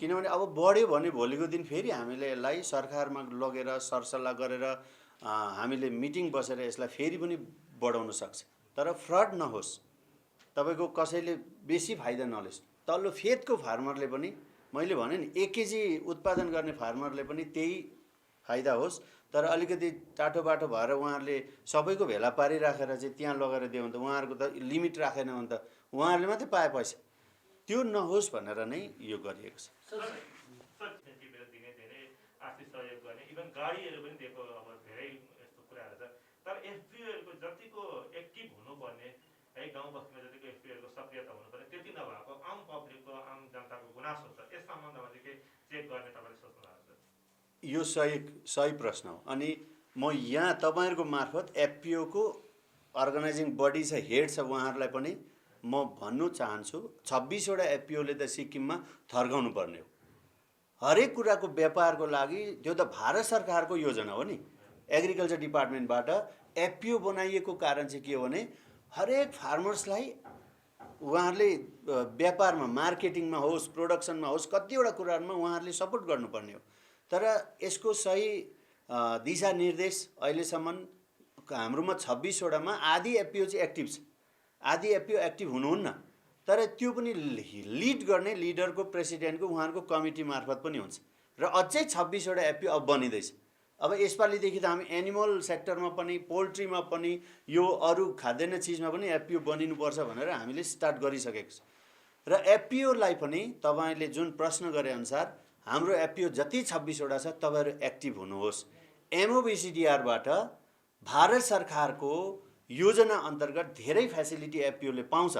किनभने अब बढ्यो भने भोलिको दिन फेरि हामीले यसलाई सरकारमा लगेर सरसल्लाह गरेर हामीले मिटिङ बसेर यसलाई फेरि पनि बढाउन सक्छ, तर फ्रड नहोस्, तपाईँको कसैले बेसी फाइदा नलियोस्। तल्लो फेदको फार्मरले पनि मैले भने नि 1 केजी उत्पादन गर्ने फार्मरले पनि त्यही फाइदा होस्, तर अलिकति टाटो बाटो भएर उहाँहरूले सबैको भेला पारिराखेर चाहिँ त्यहाँ लगेर दियो भने त उहाँहरूको त लिमिट राखेन भने त उहाँहरूले मात्रै पाए पैसा, त्यो नहोस् भनेर नै यो गरिएको छ। आर्थिक सहयोग गर्ने इभन गाडीहरू पनि दिएको, अब धेरै यस्तो कुराहरू छ। तर एफपिओहरूको जतिको एक्टिभ हुनुपर्ने है, गाउँ बस्तीमा जतिको एफपिओहरूको सक्रियता हुनुपर्ने त्यति नभएको आम पब्लिकको आम जनताको गुनासो छ। यस सम्बन्धमा चाहिँ के चेक गर्ने तपाईँले सोच्नु भएको छ? यो सही प्रश्न हो। अनि म यहाँ तपाईँहरूको मार्फत एफपिओको अर्गनाइजिङ बडी छ, हेड छ, उहाँहरूलाई पनि म भन्नु चाहन्छु 26 वटा एफपिओले त सिक्किममा थर्काउनु पर्ने हो। हरेक कुराको व्यापारको लागि त्यो त भारत सरकारको योजना हो नि, एग्रिकल्चर डिपार्टमेन्टबाट एफपिओ बनाइएको कारण चाहिँ के हो भने हरेक फार्मर्सलाई उहाँहरूले व्यापारमा मार्केटिङमा होस् प्रोडक्सनमा होस् कतिवटा कुराहरूमा उहाँहरूले सपोर्ट गर्नुपर्ने हो। तर यसको सही दिशानिर्देश अहिलेसम्म हाम्रोमा 26 वटामा आधी एफपिओ चाहिँ एक्टिभ छ, आधी एफपिओ एक्टिभ हुनुहुन्न, तर त्यो पनि लिड गर्ने लिडरको प्रेसिडेन्टको उहाँहरूको कमिटी मार्फत पनि हुन्छ र अझै 26 वटा एफपिओ अब बनिँदैछ। अब यसपालिदेखि त हामी एनिमल सेक्टरमा पनि पोल्ट्रीमा पनि यो अरू खाद्यान्न चिजमा पनि एफपिओ बनिनुपर्छ भनेर हामीले स्टार्ट गरिसकेको छ। र एफपिओलाई पनि तपाईँले जुन प्रश्न गरे अनुसार हाम्रो एफपिओ जति 26 वटा छ तपाईँहरू एक्टिभ हुनुहोस्। एमओबिसिडिआरबाट भारत सरकारको योजना अन्तर्गत धेरै फेसिलिटी एफपिओले पाउँछ,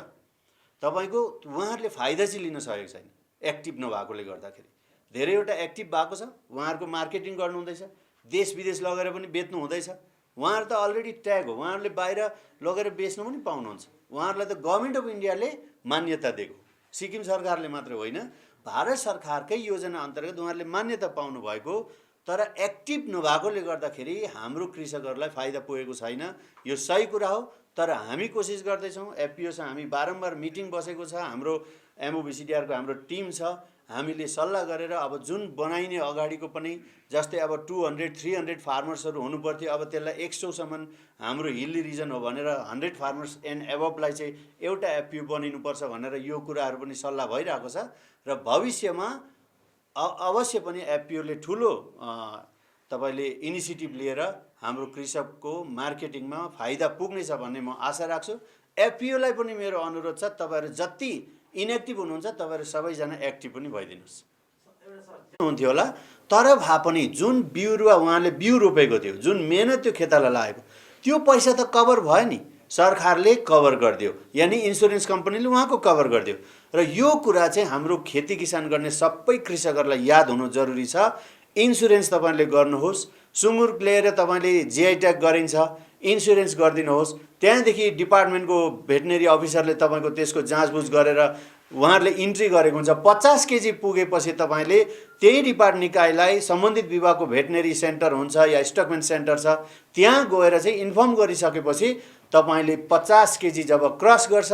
तपाईँको उहाँहरूले फाइदा चाहिँ लिन सकेको छैन एक्टिभ नभएकोले गर्दाखेरि। धेरैवटा एक्टिभ भएको छ, उहाँहरूको मार्केटिङ गर्नु हुँदैछ, देश विदेश लगेर पनि बेच्नु हुँदैछ, उहाँहरू त अलरेडी ट्याग हो, उहाँहरूले बाहिर लगेर बेच्नु पनि पाउनुहुन्छ। उहाँहरूलाई त गभर्मेन्ट अफ इन्डियाले मान्यता दिएको, सिक्किम सरकारले मात्र होइन, भारत सरकारकै योजना अन्तर्गत उहाँहरूले मान्यता पाउनु भएको, तर एक्टिभ नभएकोले गर्दाखेरि हाम्रो कृषकहरूलाई फाइदा पुगेको छैन। यो सही कुरा हो, तर हामी कोसिस गर्दैछौँ। एफपिओसँग हामी बारम्बार मिटिङ बसेको छ, हाम्रो एमओबिसिडिआरको हाम्रो टिम छ, हामीले सल्लाह गरेर अब जुन बनाइने अगाडिको पनि जस्तै अब 200-300 फार्मर्सहरू हुनुपर्थ्यो, अब त्यसलाई 100सम्म हाम्रो हिल्ली रिजन हो भनेर 100 फार्मर्स एन्ड एबभलाई चाहिँ एउटा एफपिओ बनिनुपर्छ भनेर यो कुराहरू पनि सल्लाह भइरहेको छ। र भविष्यमा अवश्य पनि एफपिओले ठुलो तपाईँले इनिसिएटिभ लिएर हाम्रो कृषकको मार्केटिङमा फाइदा पुग्नेछ भन्ने म आशा राख्छु। एफपिओलाई पनि मेरो अनुरोध छ, तपाईँहरू जति इनएक्टिभ हुनुहुन्छ तपाईँहरू सबैजना एक्टिभ पनि भइदिनुहोस्। हुन्थ्यो होला, तर भए पनि जुन बिरुवा उहाँले बिउ रोपेको थियो, जुन मेहनत त्यो खेताला लागेको त्यो पैसा त कभर भयो नि, सरकारले कभर गरिदियो, यानि इन्सुरेन्स कम्पनीले उहाँको कभर गरिदियो। र यो कुरा चाहिँ हाम्रो खेती किसान गर्ने सबै कृषकहरूलाई याद हुनु जरुरी छ। इन्सुरेन्स तपाईँले गर्नुहोस्, सुँगुर ल्याएर तपाईँले जिआई ट्याग गरिन्छ, इन्सुरेन्स गरिदिनुहोस्। त्यहाँदेखि डिपार्टमेन्टको भेटनेरी अफिसरले तपाईँको त्यसको जाँचबुझ गरेर उहाँहरूले इन्ट्री गरेको हुन्छ। 50 केजी पुगेपछि तपाईँले त्यही डिपार्ट निकायलाई सम्बन्धित विभागको भेटनेरी सेन्टर हुन्छ या स्टकमेन्ट सेन्टर छ, त्यहाँ गएर चाहिँ इन्फर्म गरिसकेपछि तपाईँले 50 केजी जब क्रस गर्छ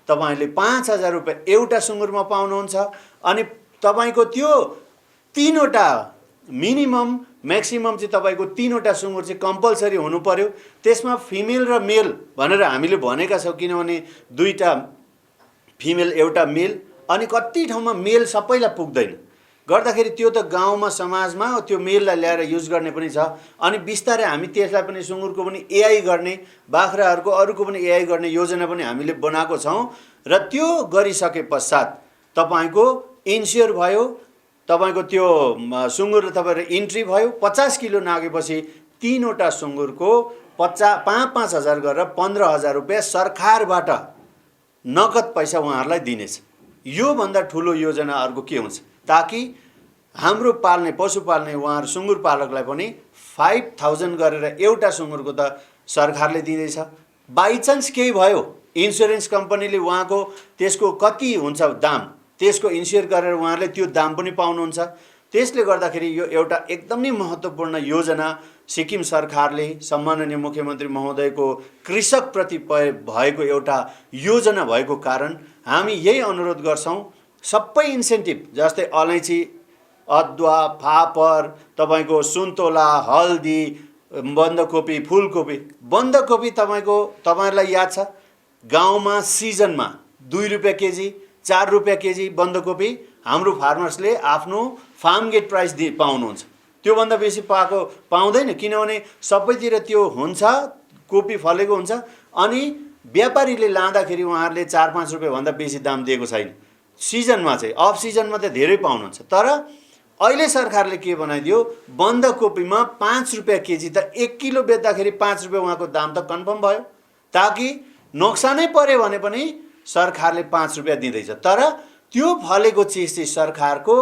तपाईँले 5,000 रुपियाँ एउटा सुँगुरमा पाउनुहुन्छ। अनि तपाईँको त्यो 3वटा मिनिमम म्याक्सिमम चाहिँ तपाईँको 3वटा सुँगुर चाहिँ कम्पलसरी हुनु पर्यो। त्यसमा फिमेल र मेल भनेर हामीले भनेका छौँ, किनभने 2टा फिमेल एउटा मेल, अनि कति ठाउँमा मेल सबैलाई पुग्दैन गर्दाखेरि त्यो त गाउँमा समाजमा त्यो मेललाई ल्याएर युज गर्ने पनि छ। अनि बिस्तारै हामी त्यसलाई पनि सुँगुरको पनि एआई गर्ने, बाख्राहरूको अरूको पनि एआई गर्ने योजना पनि हामीले बनाएको छौँ। र त्यो गरिसके पश्चात तपाईँको इन्स्योर भयो, तपाईँको त्यो सुँगुर तपाईँको इन्ट्री भयो। 50 किलो नागेपछि 3वटा सुँगुरको 5,000 गरेर 15,000 रुपियाँ सरकारबाट नगद पैसा उहाँहरूलाई दिनेछ। योभन्दा ठुलो योजना अर्को के हुन्छ, ताकि हाम्रो पाल्ने पशु पाल्ने उहाँहरू सुँगुर पालकलाई पनि 5,000 गरेर एउटा सुँगुरको त सरकारले दिँदैछ। बाइचान्स केही भयो, इन्सुरेन्स कम्पनीले उहाँको त्यसको कति हुन्छ दाम, त्यसको इन्स्योर गरेर उहाँहरूले त्यो दाम पनि पाउनुहुन्छ। त्यसले गर्दाखेरि यो एउटा एकदमै महत्त्वपूर्ण योजना सिक्किम सरकारले सम्माननीय मुख्यमन्त्री महोदयको कृषकप्रति भएको एउटा योजना भएको कारण हामी यही अनुरोध गर्छौँ, सबै इन्सेन्टिभ जस्तै अलैँची, अदुवा, फापर, तपाईँको सुन्तोला, हल्दी, बन्दाकोपी, फुलकोपी। बन्दाकोपी तपाईँहरूलाई याद छ, गाउँमा सिजनमा 2 रुपियाँ केजी, 4 रुपियाँ केजी बन्दाकोपी हाम्रो फार्मर्सले आफ्नो फार्म गेट प्राइस पाउनुहुन्छ। त्योभन्दा बेसी पाउँदैन, किनभने सबैतिर त्यो हुन्छ, कोपी फलेको हुन्छ। अनि व्यापारीले लाँदाखेरि उहाँहरूले 4-5 रुपियाँभन्दा बेसी दाम दिएको छैन। सिजनमा चाहिँ, अफ सिजनमा त धेरै पाउनुहुन्छ। तर अहिले सरकारले के बनाइदियो, बन्दाकोपीमा 5 रुपियाँ केजी त 1 किलो बेच्दाखेरि 5 रुपियाँ उहाँको दाम त कन्फर्म भयो, ताकि नोक्सानै पऱ्यो भने पनि सरकारले 5 रुपियाँ दिँदैछ। तर त्यो फलेको चिज चाहिँ सरकारको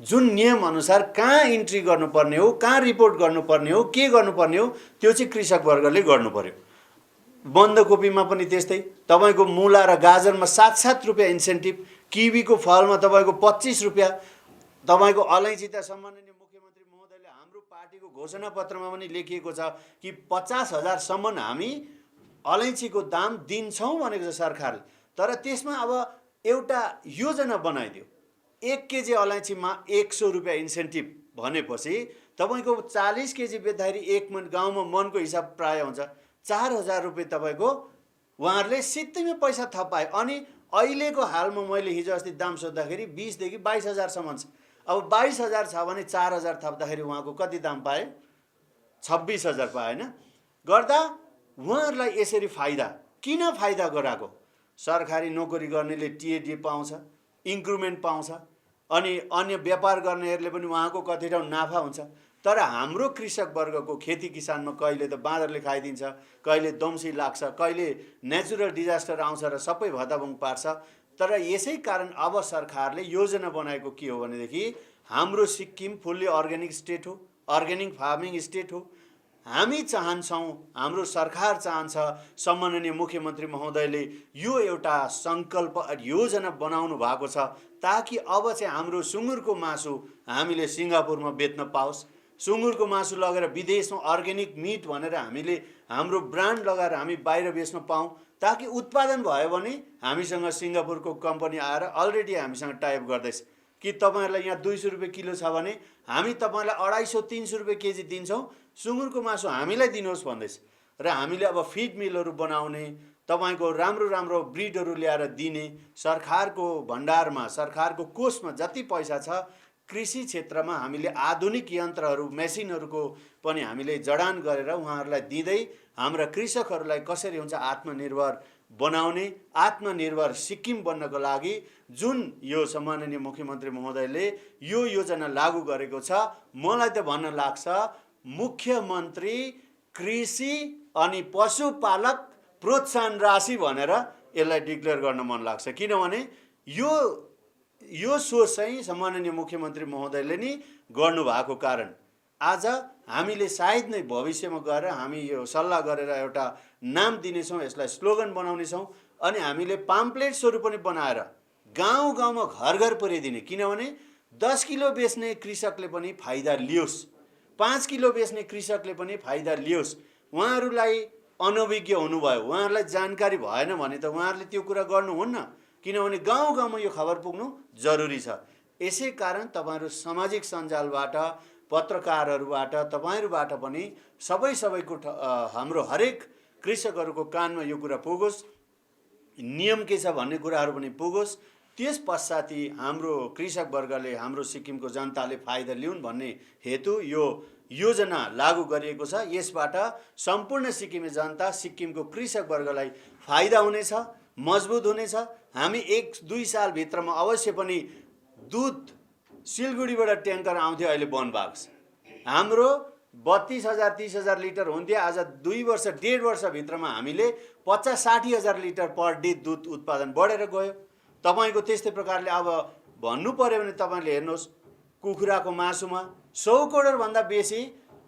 जुन नियम अनुसार कहाँ इन्ट्री गर्नुपर्ने हो, कहाँ रिपोर्ट गर्नुपर्ने हो, के गर्नुपर्ने हो, त्यो चाहिँ कृषक वर्गले गर्नु पर्यो। बन्दाकोपीमा पनि त्यस्तै, तपाईँको मुला र गाजरमा 7-7 रुपियाँ इन्सेन्टिभ, किवीको फलमा तपाईँको 25 रुपियाँ, तपाईँको अलैँची त सम्माननीय मुख्यमन्त्री महोदयले हाम्रो पार्टीको घोषणा पत्रमा पनि लेखिएको छ कि 50,000सम्म हामी अलैँचीको दाम दिन्छौँ भनेको छ सरकारले। तर त्यसमा अब एउटा योजना बनाइदियो, 1 केजी अलैँचीमा 100 रुपियाँ इन्सेन्टिभ भनेपछि तपाईँको 40 केजी बेच्दाखेरि 1 मन गाउँमा मनको हिसाब प्रायः हुन्छ 4,000 रुपियाँ तपाईँको उहाँहरूले सित्तैमा पैसा थपाए। अनि अहिलेको हालमा मैले हिजो अस्ति दाम सोद्धाखेरि 20 देखि 22,000सम्म छ। अब 22,000 छ भने 4,000 थप्दाखेरि उहाँको कति दाम पाए? 26,000 पाए होइन? गर्दा उहाँहरूलाई यसरी फाइदा किन फाइदा गराएको? सरकारी नोकरी गर्नेले टिएडी पाउँछ, इन्क्रिमेन्ट पाउँछ, अनि अन्य व्यापार गर्नेहरूले पनि उहाँको कति ठाउँ नाफा हुन्छ। तर हाम्रो कृषक वर्गको खेती किसानमा कहिले त बाँदरले खाइदिन्छ, कहिले दम्सी लाग्छ, कहिले नेचुरल डिजास्टर आउँछ र सबै भताभुङ पार्छ। तर यसै कारण अब सरकारले योजना बनाएको के हो भनेदेखि हाम्रो सिक्किम फुल्ली अर्ग्यानिक स्टेट हो, अर्ग्यानिक फार्मिङ स्टेट हो। हामी चाहन्छौँ, हाम्रो सरकार चाहन्छ, सम्माननीय मुख्यमन्त्री महोदयले यो एउटा सङ्कल्प योजना बनाउनु भएको छ, ताकि अब चाहिँ हाम्रो सुँगुरको मासु हामीले सिङ्गापुरमा बेच्न पाओस्, सुँगुरको मासु लगेर विदेशमा अर्ग्यानिक मिट भनेर हामीले हाम्रो ब्रान्ड लगाएर हामी बाहिर बेच्न पाऊँ, ताकि उत्पादन भयो भने हामीसँग सिङ्गापुरको कम्पनी आएर अलरेडी हामीसँग टाइप गर्दैछ कि तपाईँहरूलाई यहाँ 200 रुपियाँ किलो छ भने हामी तपाईँलाई 250-300 रुपियाँ केजी दिन्छौँ, सुँगुरको मासु हामीलाई दिनुहोस् भन्दैछ। र हामीले अब फिड मिलहरू बनाउने, तपाईँको राम्रो राम्रो ब्रिडहरू ल्याएर दिने, सरकारको भण्डारमा सरकारको कोषमा जति पैसा छ कृषि क्षेत्रमा हामीले आधुनिक यन्त्रहरू मेसिनहरूको पनि हामीले जडान गरेर उहाँहरूलाई दिँदै हाम्रा कृषकहरूलाई कसरी हुन्छ आत्मनिर्भर बनाउने, आत्मनिर्भर सिक्किम बन्नको लागि जुन यो सम्माननीय मुख्यमन्त्री महोदयले यो योजना लागू गरेको छ, मलाई त भन्न लाग्छ मुख्यमन्त्री कृषि अनि पशुपालक प्रोत्साहन राशि भनेर यसलाई डिक्लेयर गर्न मन लाग्छ। किनभने यो सोच चाहिँ सम्माननीय मुख्यमन्त्री महोदयले नै गर्नुभएको कारण आज हामीले सायद नै भविष्यमा गएर हामी यो सल्लाह गरेर एउटा नाम दिनेछौँ, यसलाई स्लोगन बनाउनेछौँ। अनि हामीले पाम्पलेट्सहरू पनि बनाएर गाउँ गाउँमा घर घर पुर्याइदिने, किनभने 10 किलो बेच्ने कृषकले पनि फाइदा लियोस्, 5 किलो बेच्ने कृषकले पनि फाइदा लियोस्। उहाँहरूलाई अनभिज्ञ हुनुभयो, उहाँहरूलाई जानकारी भएन भने त उहाँहरूले त्यो कुरा गर्नुहुन्न, किनभने गाउँ गाउँमा यो खबर पुग्नु जरुरी छ। यसै कारण तपाईँहरू सामाजिक सञ्जालबाट, पत्रकारहरूबाट, तपाईँहरूबाट पनि सबैको हाम्रो हरेक कृषकहरूको कानमा यो कुरा पुगोस्, नियम के छ भन्ने कुराहरू पनि पुगोस्। त्यस पश्चात हाम्रो कृषक वर्गले, हाम्रो सिक्किमको जनताले फाइदा लिउन् भन्ने हेतु यो योजना लागू गरिएको छ। यसबाट सम्पूर्ण सिक्किमे जनता, सिक्किमको कृषक वर्गलाई फाइदा हुनेछ, मजबुत हुनेछ। हामी 1-2 सालभित्रमा अवश्य पनि दुध सिलगढीबाट ट्याङ्कर आउँथ्यो, अहिले बन्द भएको छ। हाम्रो 32,000 30,000 लिटर हुन्थ्यो, आज 2 वर्ष 1.5 वर्षभित्रमा हामीले 50-60 हजार लिटर पर डे दुध उत्पादन बढेर गयो। तपाईँको त्यस्तै प्रकारले अब भन्नु पर्यो भने तपाईँले हेर्नुहोस्, कुखुराको मासुमा 100 करोडभन्दा बेसी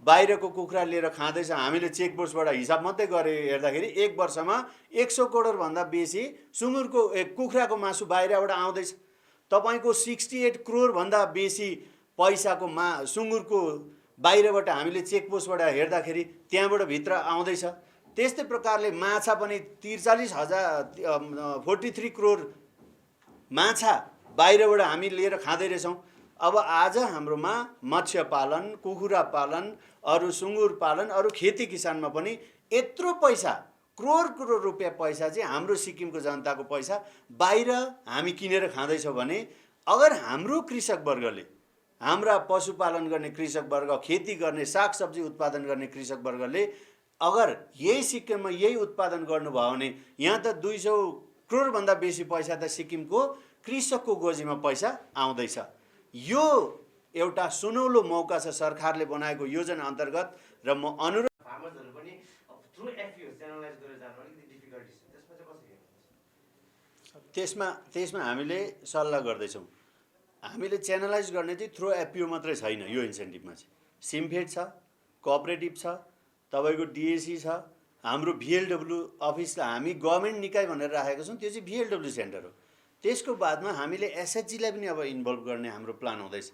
बाहिरको कुखुरा लिएर खाँदैछ। हामीले चेकपोस्टबाट हिसाब मात्रै गरेर हेर्दाखेरि 1 वर्षमा 100 करोडभन्दा बेसी सुँगुरको कुखुराको मासु बाहिरबाट आउँदैछ। तपाईँको 68 करोडभन्दा बेसी पैसाको सुँगुरको बाहिरबाट हामीले चेकपोस्टबाट हेर्दाखेरि त्यहाँबाट भित्र आउँदैछ। त्यस्तै प्रकारले माछा पनि 43 करोड माछा बाहिरबाट हामी लिएर खाँदै रहेछौँ। अब आज हाम्रोमा मत्स्य पालन, कुखुरा पालन, अरू सुँगुर पालन, अरू खेती किसानमा पनि यत्रो पैसा, करोड रुपियाँ पैसा चाहिँ हाम्रो सिक्किमको जनताको पैसा बाहिर हामी किनेर खाँदैछौँ भने, अगर हाम्रो कृषक वर्गले, हाम्रा पशुपालन गर्ने कृषक वर्ग, खेती गर्ने, सागसब्जी उत्पादन गर्ने कृषक वर्गले अगर यही सिक्किममा यही उत्पादन गर्नुभयो भने यहाँ त 200 करोडभन्दा बेसी पैसा त सिक्किमको कृषकको गोजीमा पैसा आउँदैछ। यो एउटा सुनौलो मौका छ सरकारले बनाएको योजना अन्तर्गत। र म अनुरोध, फार्मर्सहरू पनि थ्रु एफपिओ च्यानलाइज गरेर जानु अलिकति डिफिकल्टी छ, त्यसमा चाहिँ कसरी हेर्नुहुन्छ? त्यसमा हामीले सल्लाह गर्दैछौँ। हामीले च्यानलाइज गर्ने चाहिँ थ्रु एफपिओ मात्रै छैन। यो इन्सेन्टिभमा चाहिँ सिमफेड छ, कोअपरेटिभ छ, तपाईँको डिएसी छ, हाम्रो भिएलडब्ल्यू अफिसलाई हामी गभर्मेन्ट निकाय भनेर राखेको छौँ, त्यो चाहिँ भिएलडब्ल्यू सेन्टर हो। त्यसको बादमा हामीले एसएचजीलाई पनि अब इन्भल्भ गर्ने हाम्रो प्लान हुँदैछ।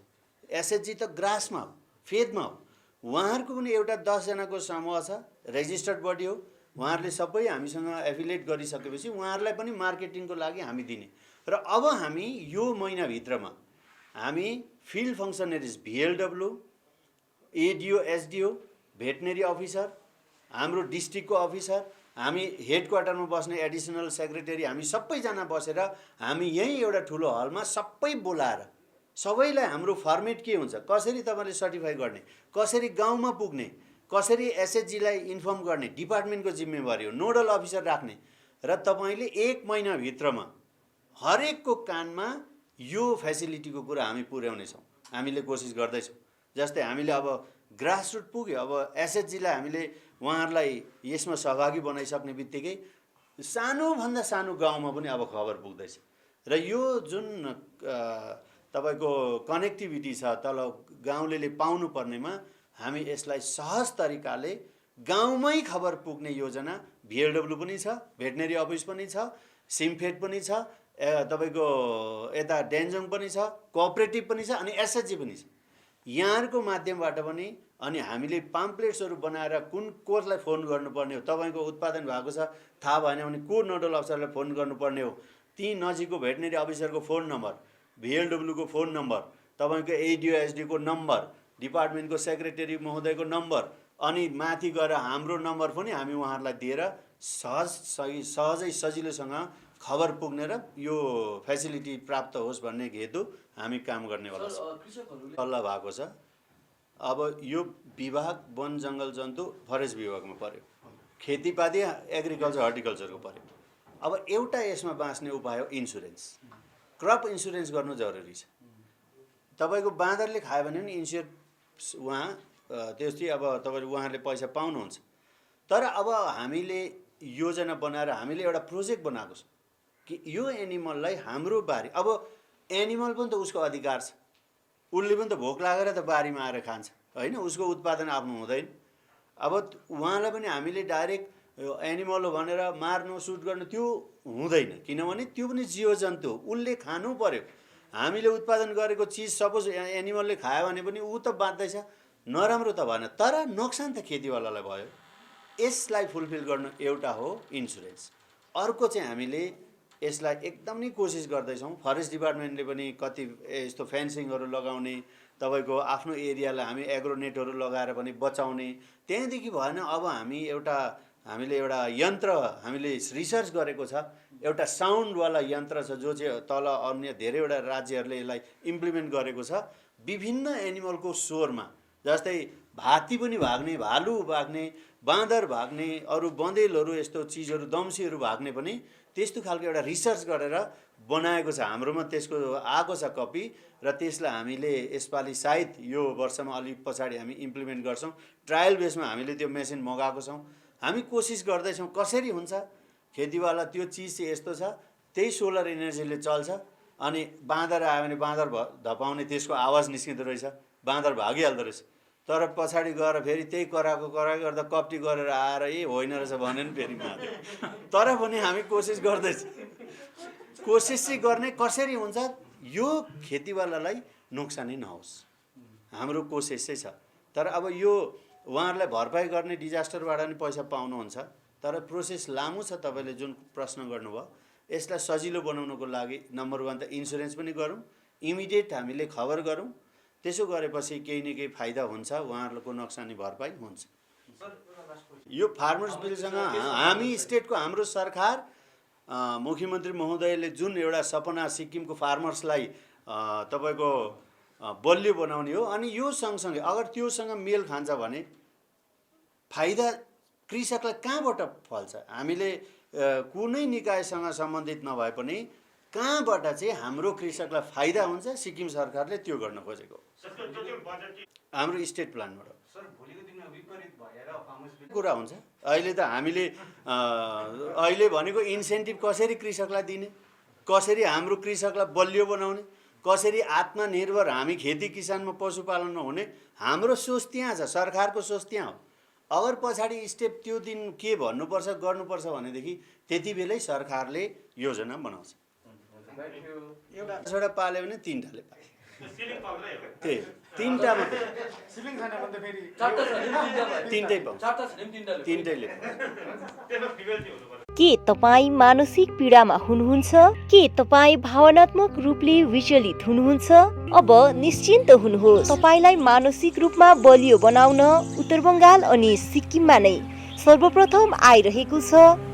एसएचजी त ग्रासमा हो, फेदमा हो। उहाँहरूको पनि एउटा 10 जनाको समूह छ, रेजिस्टर्ड बडी हो। उहाँहरूले सबै हामीसँग एफिलिएट गरिसकेपछि उहाँहरूलाई पनि मार्केटिङको लागि हामी दिने। र अब हामी यो महिनाभित्रमा हामी फिल्ड फङ्सनरिज, भिएलडब्ल्यू, एडिओ, एसडिओ, भेटनेरी अफिसर, हाम्रो डिस्ट्रिक्टको अफिसर, हामी हेड क्वार्टरमा बस्ने एडिसनल सेक्रेटरी, हामी सबैजना बसेर हामी यहीँ एउटा ठुलो हलमा सबै बोलाएर सबैलाई हाम्रो फर्मेट के हुन्छ, कसरी तपाईँले सर्टिफाई गर्ने, कसरी गाउँमा पुग्ने, कसरी एसएचजीलाई इन्फर्म गर्ने, डिपार्टमेन्टको जिम्मेवारी हो, नोडल अफिसर राख्ने। र तपाईँले 1 महिनाभित्रमा हरेकको कानमा यो फेसिलिटीको कुरा हामी पुर्याउनेछौँ, हामीले कोसिस गर्दैछौँ। जस्तै हामीले अब ग्रासरुट पुग्यो, अब एसएचजीलाई हामीले उहाँहरूलाई यसमा सहभागी बनाइसक्ने बित्तिकै सानोभन्दा सानो गाउँमा पनि अब खबर पुग्दैछ। र यो जुन तपाईँको कनेक्टिभिटी छ तल गाउँलेले पाउनुपर्नेमा, हामी यसलाई सहज तरिकाले गाउँमै खबर पुग्ने योजना भिएलडब्ल्यू पनि छ, भेटनेरी अफिस पनि छ, सिमफेड पनि छ, तपाईँको यता डेन्जोङ पनि छ, कोअपरेटिभ पनि छ, अनि एसएचजी पनि छ। यहाँहरूको माध्यमबाट पनि अनि हामीले पाम्पलेट्सहरू बनाएर कुन कसलाई फोन गर्नुपर्ने हो, तपाईँको उत्पादन भएको छ थाहा भएन भने को नोडल अफिसरलाई फोन गर्नुपर्ने हो, ती नजिकको भेटनेरी अफिसरको फोन नम्बर, भिएलडब्ल्यूको फोन नम्बर, तपाईँको एडिओ एसडीको नम्बर, डिपार्टमेन्टको सेक्रेटरी महोदयको नम्बर, अनि माथि गएर हाम्रो नम्बर पनि हामी उहाँहरूलाई दिएर सहजै सजिलोसँग खबर पुग्ने र यो फेसिलिटी प्राप्त होस् भन्ने हेतु हामी काम गर्नेवाला छौँ। सल्लाह भएको छ। अब यो विभाग वन जङ्गल जन्तु फरेस्ट विभागमा पर्यो, खेतीपाती एग्रिकल्चर हर्टिकल्चरको पर्यो। अब एउटा यसमा बाँच्ने उपाय हो इन्सुरेन्स, क्रप इन्सुरेन्स गर्नु जरुरी छ। तपाईँको बाँदरले खायो भने पनि इन्स्योर उहाँ त्यस्तै अब तपाईँले उहाँहरूले पैसा पाउनुहुन्छ। तर अब हामीले योजना बनाएर हामीले एउटा प्रोजेक्ट बनाएको छ कि यो एनिमललाई हाम्रो बारी, अब एनिमल पनि त उसको अधिकार छ, उसले पनि त भोक लागेर त बारीमा आएर खान्छ होइन, उसको उत्पादन आफ्नो हुँदैन। अब उहाँलाई पनि हामीले डाइरेक्ट यो एनिमल हो भनेर मार्नु सुट गर्नु त्यो हुँदैन, किनभने त्यो पनि जीवजन्तु हो, उसले खानु पर्यो। हामीले उत्पादन गरेको चिज सपोज एनिमलले खायो भने पनि ऊ त बाँच्दैछ, नराम्रो त भएन, तर नोक्सान त खेतीवालालाई भयो। यसलाई फुलफिल गर्न एउटा हो इन्सुरेन्स। अर्को चाहिँ हामीले यसलाई एकदम नै कोसिस गर्दैछौँ। फरेस्ट डिपार्टमेन्टले पनि कति यस्तो फेन्सिङहरू लगाउने, तपाईँको आफ्नो एरियालाई हामी एग्रोनेटहरू लगाएर पनि बचाउने। त्यहाँदेखि भएन, अब हामीले एउटा यन्त्र हामीले रिसर्च गरेको छ, एउटा साउन्डवाला यन्त्र छ जो चाहिँ तल अन्य धेरैवटा राज्यहरूले यसलाई इम्प्लिमेन्ट गरेको छ। विभिन्न एनिमलको स्वरमा, जस्तै हात्ती पनि भाग्ने, भालु भाग्ने, बाँदर भाग्ने, अरू बँदेलहरू यस्तो चिजहरू दम्सीहरू भाग्ने पनि त्यस्तो खालको एउटा रिसर्च गरेर बनाएको छ। हाम्रोमा त्यसको आएको छ कपी, र त्यसलाई हामीले यसपालि सायद यो वर्षमा अलिक पछाडि हामी इम्प्लिमेन्ट गर्छौँ। ट्रायल बेसमा हामीले त्यो मेसिन मगाएको छौँ। हामी कोसिस गर्दैछौँ कसरी हुन्छ खेतीवाला त्यो चिज चाहिँ यस्तो छ, त्यही सोलर इनर्जीले चल्छ। अनि बाँदर आयो भने बाँदर धपाउने त्यसको आवाज निस्किँदो रहेछ, बाँदर भागिहाल्दो रहेछ। तर पछाडि गएर फेरि त्यही कराएको गर्दा कप्टी गरेर आएर होइन रहेछ भने पनि फेरि मार्यो। तर पनि हामी कोसिस गर्दैछौँ। कोसिस चाहिँ गर्ने कसरी हुन्छ यो खेतीवालालाई नोक्सानै नहोस्, हाम्रो कोसिस चाहिँ छ। तर अब यो उहाँहरूलाई भरपाई गर्ने डिजास्टरबाट नि पैसा पाउनुहुन्छ, तर प्रोसेस लामो छ। तपाईँले जुन प्रश्न गर्नुभयो, यसलाई सजिलो बनाउनको लागि नम्बर 1 त इन्सुरेन्स पनि गरौँ, इमिडिएट हामीले खबर गरौँ। त्यसो गरेपछि केही न केही फाइदा हुन्छ, उहाँहरूको नोक्सानी भरपाई हुन्छ। यो फार्मर्स बिलसँग हामी स्टेटको हाम्रो सरकार मुख्यमन्त्री महोदयले जुन एउटा सपना सिक्किमको फार्मर्सलाई तपाईँको बलियो बनाउने हो, अनि यो सँगसँगै अगर त्योसँग मेल खान्छ भने फाइदा कृषकलाई कहाँबाट फल्छ? हामीले कुनै निकायसँग सम्बन्धित नभए पनि कहाँबाट चाहिँ हाम्रो कृषकलाई फाइदा हुन्छ, सिक्किम सरकारले त्यो गर्न खोजेको हाम्रो स्टेट प्लानबाट कुरा हुन्छ। अहिले त हामीले अहिले भनेको इन्सेन्टिभ कसरी कृषकलाई दिने, कसरी हाम्रो कृषकलाई बलियो बनाउने, कसरी आत्मनिर्भर हामी खेती किसानमा पशुपालनमा हुने, हाम्रो सोच त्यहाँ छ, सरकारको सोच त्यहाँ हो। अगर पछाडि स्टेप त्यो दिन के भन्नुपर्छ गर्नुपर्छ भनेदेखि त्यति बेलै सरकारले योजना बनाउँछ। एउटा पाल्यो भने 3टाले पाल्यो, त्यही 3टामा 3टै पाउँछ, 3टैले। के तपाईँ मानसिक पीडामा हुनुहुन्छ? के तपाईँ भावनात्मक रूपले विचलित हुनुहुन्छ? अब निश्चिन्त हुनुहोस्, तपाईलाई मानसिक रूपमा बलियो बनाउन उत्तर बंगाल अनि सिक्किममा नै सर्वप्रथम आइरहेको छ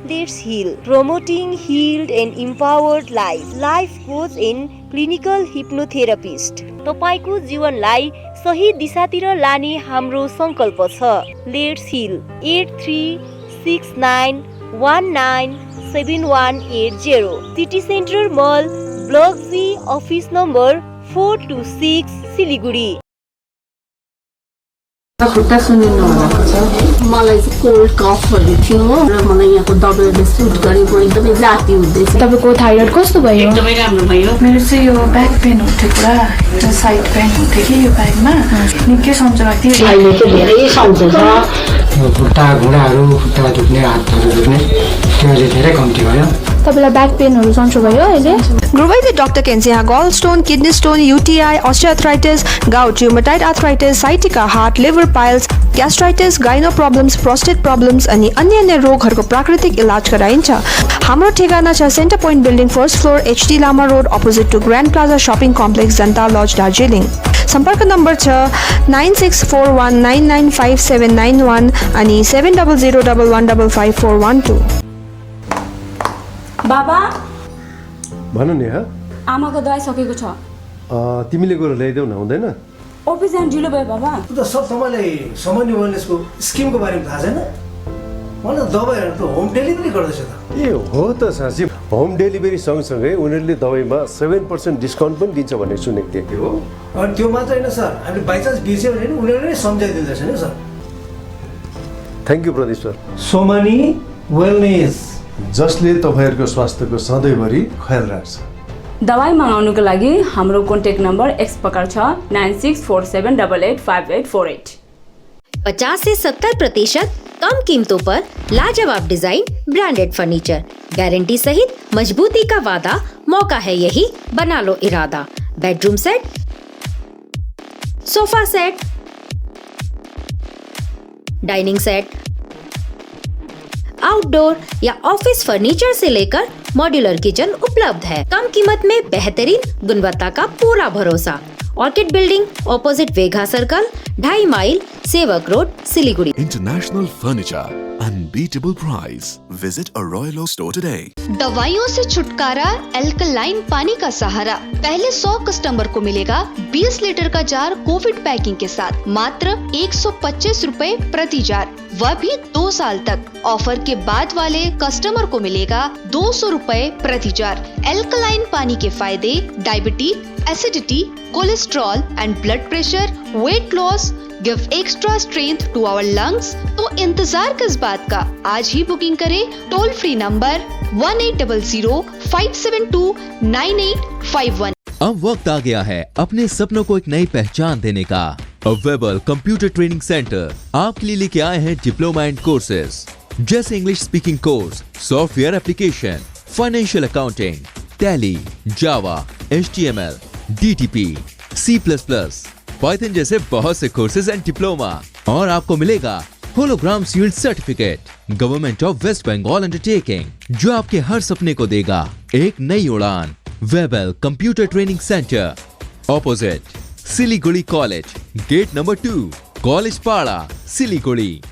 let's heal, promoting healed and empowered life coach and clinical hypnotherapist. तपाईको जीवनलाई सही दिशातिर लाने हाम्रो संकल्प छ। Let's heal 8369197180 city centre mall block G office number 426 Siliguri. खुट्टा सुनिनु भएको छ, मलाई चाहिँ कोल्ड कफहरू थियो र मलाई यहाँको दबाईले सुट गरेको एकदमै जाती हुँदैछ। तपाईँको थाइरोइड कस्तो भयो? एकदमै राम्रो भयो। मेरो चाहिँ यो ब्याक पेन हुन्थ्यो, पुरा एउटा साइड पेन हुन्थ्यो कि यो ब्याकमा, निकै सन्चो लाग्थ्यो। अहिले चाहिँ धेरै सन्चो छ। खुट्टा घुँडाहरू, खुट्टा दुख्ने, हातहरू दुख्ने त्यो अहिले धेरै कम्ती भयो। तपाईँलाई ब्याक पेनहरू सन्चो भयो अहिले? ग्रुबैले डाक्टर केन्सिया gall stone, kidney stone, UTI, osteoarthritis, gout, rheumatoid arthritis, sciatica, heart, liver piles, gastritis, gyno problems, prostate problems अनि अन्य रोगहरूको प्राकृतिक इलाज गराइन्छ। हाम्रो ठेगाना छ centre point building, first floor, HD Lama road, opposite to grand plaza shopping complex, Janata lodge, Darjeeling. सम्पर्क नम्बर छ 9641995791 अनि 7001155412। बाबा भन नि। आमाको दबाई सकेको छ, तिमीले गएर ल्याइदेऊ न, हुँदैन? अफिस जान ढिलो भयो बाबा। सर तपाईँलाई सामान्य वेलनेसको स्किमको बारेमा थाहा छैन? मलाई दबाईहरू त होम डेलिभरी गर्दैछ त। ए हो त साँच्ची, होम डेलिभरी सँगसँगै उनीहरूले दबाईमा 7% डिस्काउन्ट पनि दिन्छ भनेर सुनेको थिएँ। हो, अनि त्यो मात्र होइन सर, हामीले बाइचान्स बिर्स्यो भने उनीहरूले नै सम्झाइदिँदैछ नि sir. Thank you Pradeep sir. Somani wellness, जसले तपाईँहरूको स्वास्थ्यको सधैँभरि ख्याल राख्छ। दबाई मगाउनुको लागि हाम्रो कन्ट्याक्ट नम्बर एक्स प्रकार छ 9647885848। 50 से 70% कम कीमतों पर लाजवाब डिजाइन, ब्रांडेड फर्नीचर, गारंटी सहित मजबूती का वादा। मौका है यही, बना लो इरादा। Bedroom set, sofa set, dining set, outdoor या ऑफिस फर्नीचर से लेकर मॉड्यूलर किचन उपलब्ध है। कम कीमत में बेहतरीन गुणवत्ता का पूरा भरोसा। ऑर्किड बिल्डिंग, ऑपोजिट वेघा circle, 2.5 mile, Sevoke road, Siliguri. International furniture, unbeatable price. Visit a royal oak store today. दवाइयों से छुटकारा, एल्कलाइन पानी का सहारा। पहले 100 कस्टमर को मिलेगा 20 लीटर का जार कोविड पैकिंग के साथ, मात्र 125 रुपए प्रति जार, वह भी 2 साल तक। ऑफर के बाद वाले कस्टमर को मिलेगा 200 रुपए प्रति जार। एल्कलाइन पानी के फायदे: diabetes, acidity, cholesterol and blood pressure, weight loss, give extra strength to our lungs. तो इंतजार किस बात का, आज ही बुकिंग करें टोल फ्री नंबर 1800-572-9851। अब वक्त आ गया है अपने सपनों को एक नई पहचान देने का। वेबल कंप्यूटर ट्रेनिंग सेंटर आपके लिए लेके आए हैं डिप्लोमा एंड कोर्सेज जैसे English speaking course, software application, financial accounting, tally, Java, HTML, DTP, C++, python जैसे बहुत से कोर्सेज एंड डिप्लोमा। और आपको मिलेगा hologram sealed certificate government of West Bengal undertaking, जो आपके हर सपने को देगा एक नई उड़ान। Webel computer training centre, opposite Siliguri college, gate number 2, college Para, Siliguri.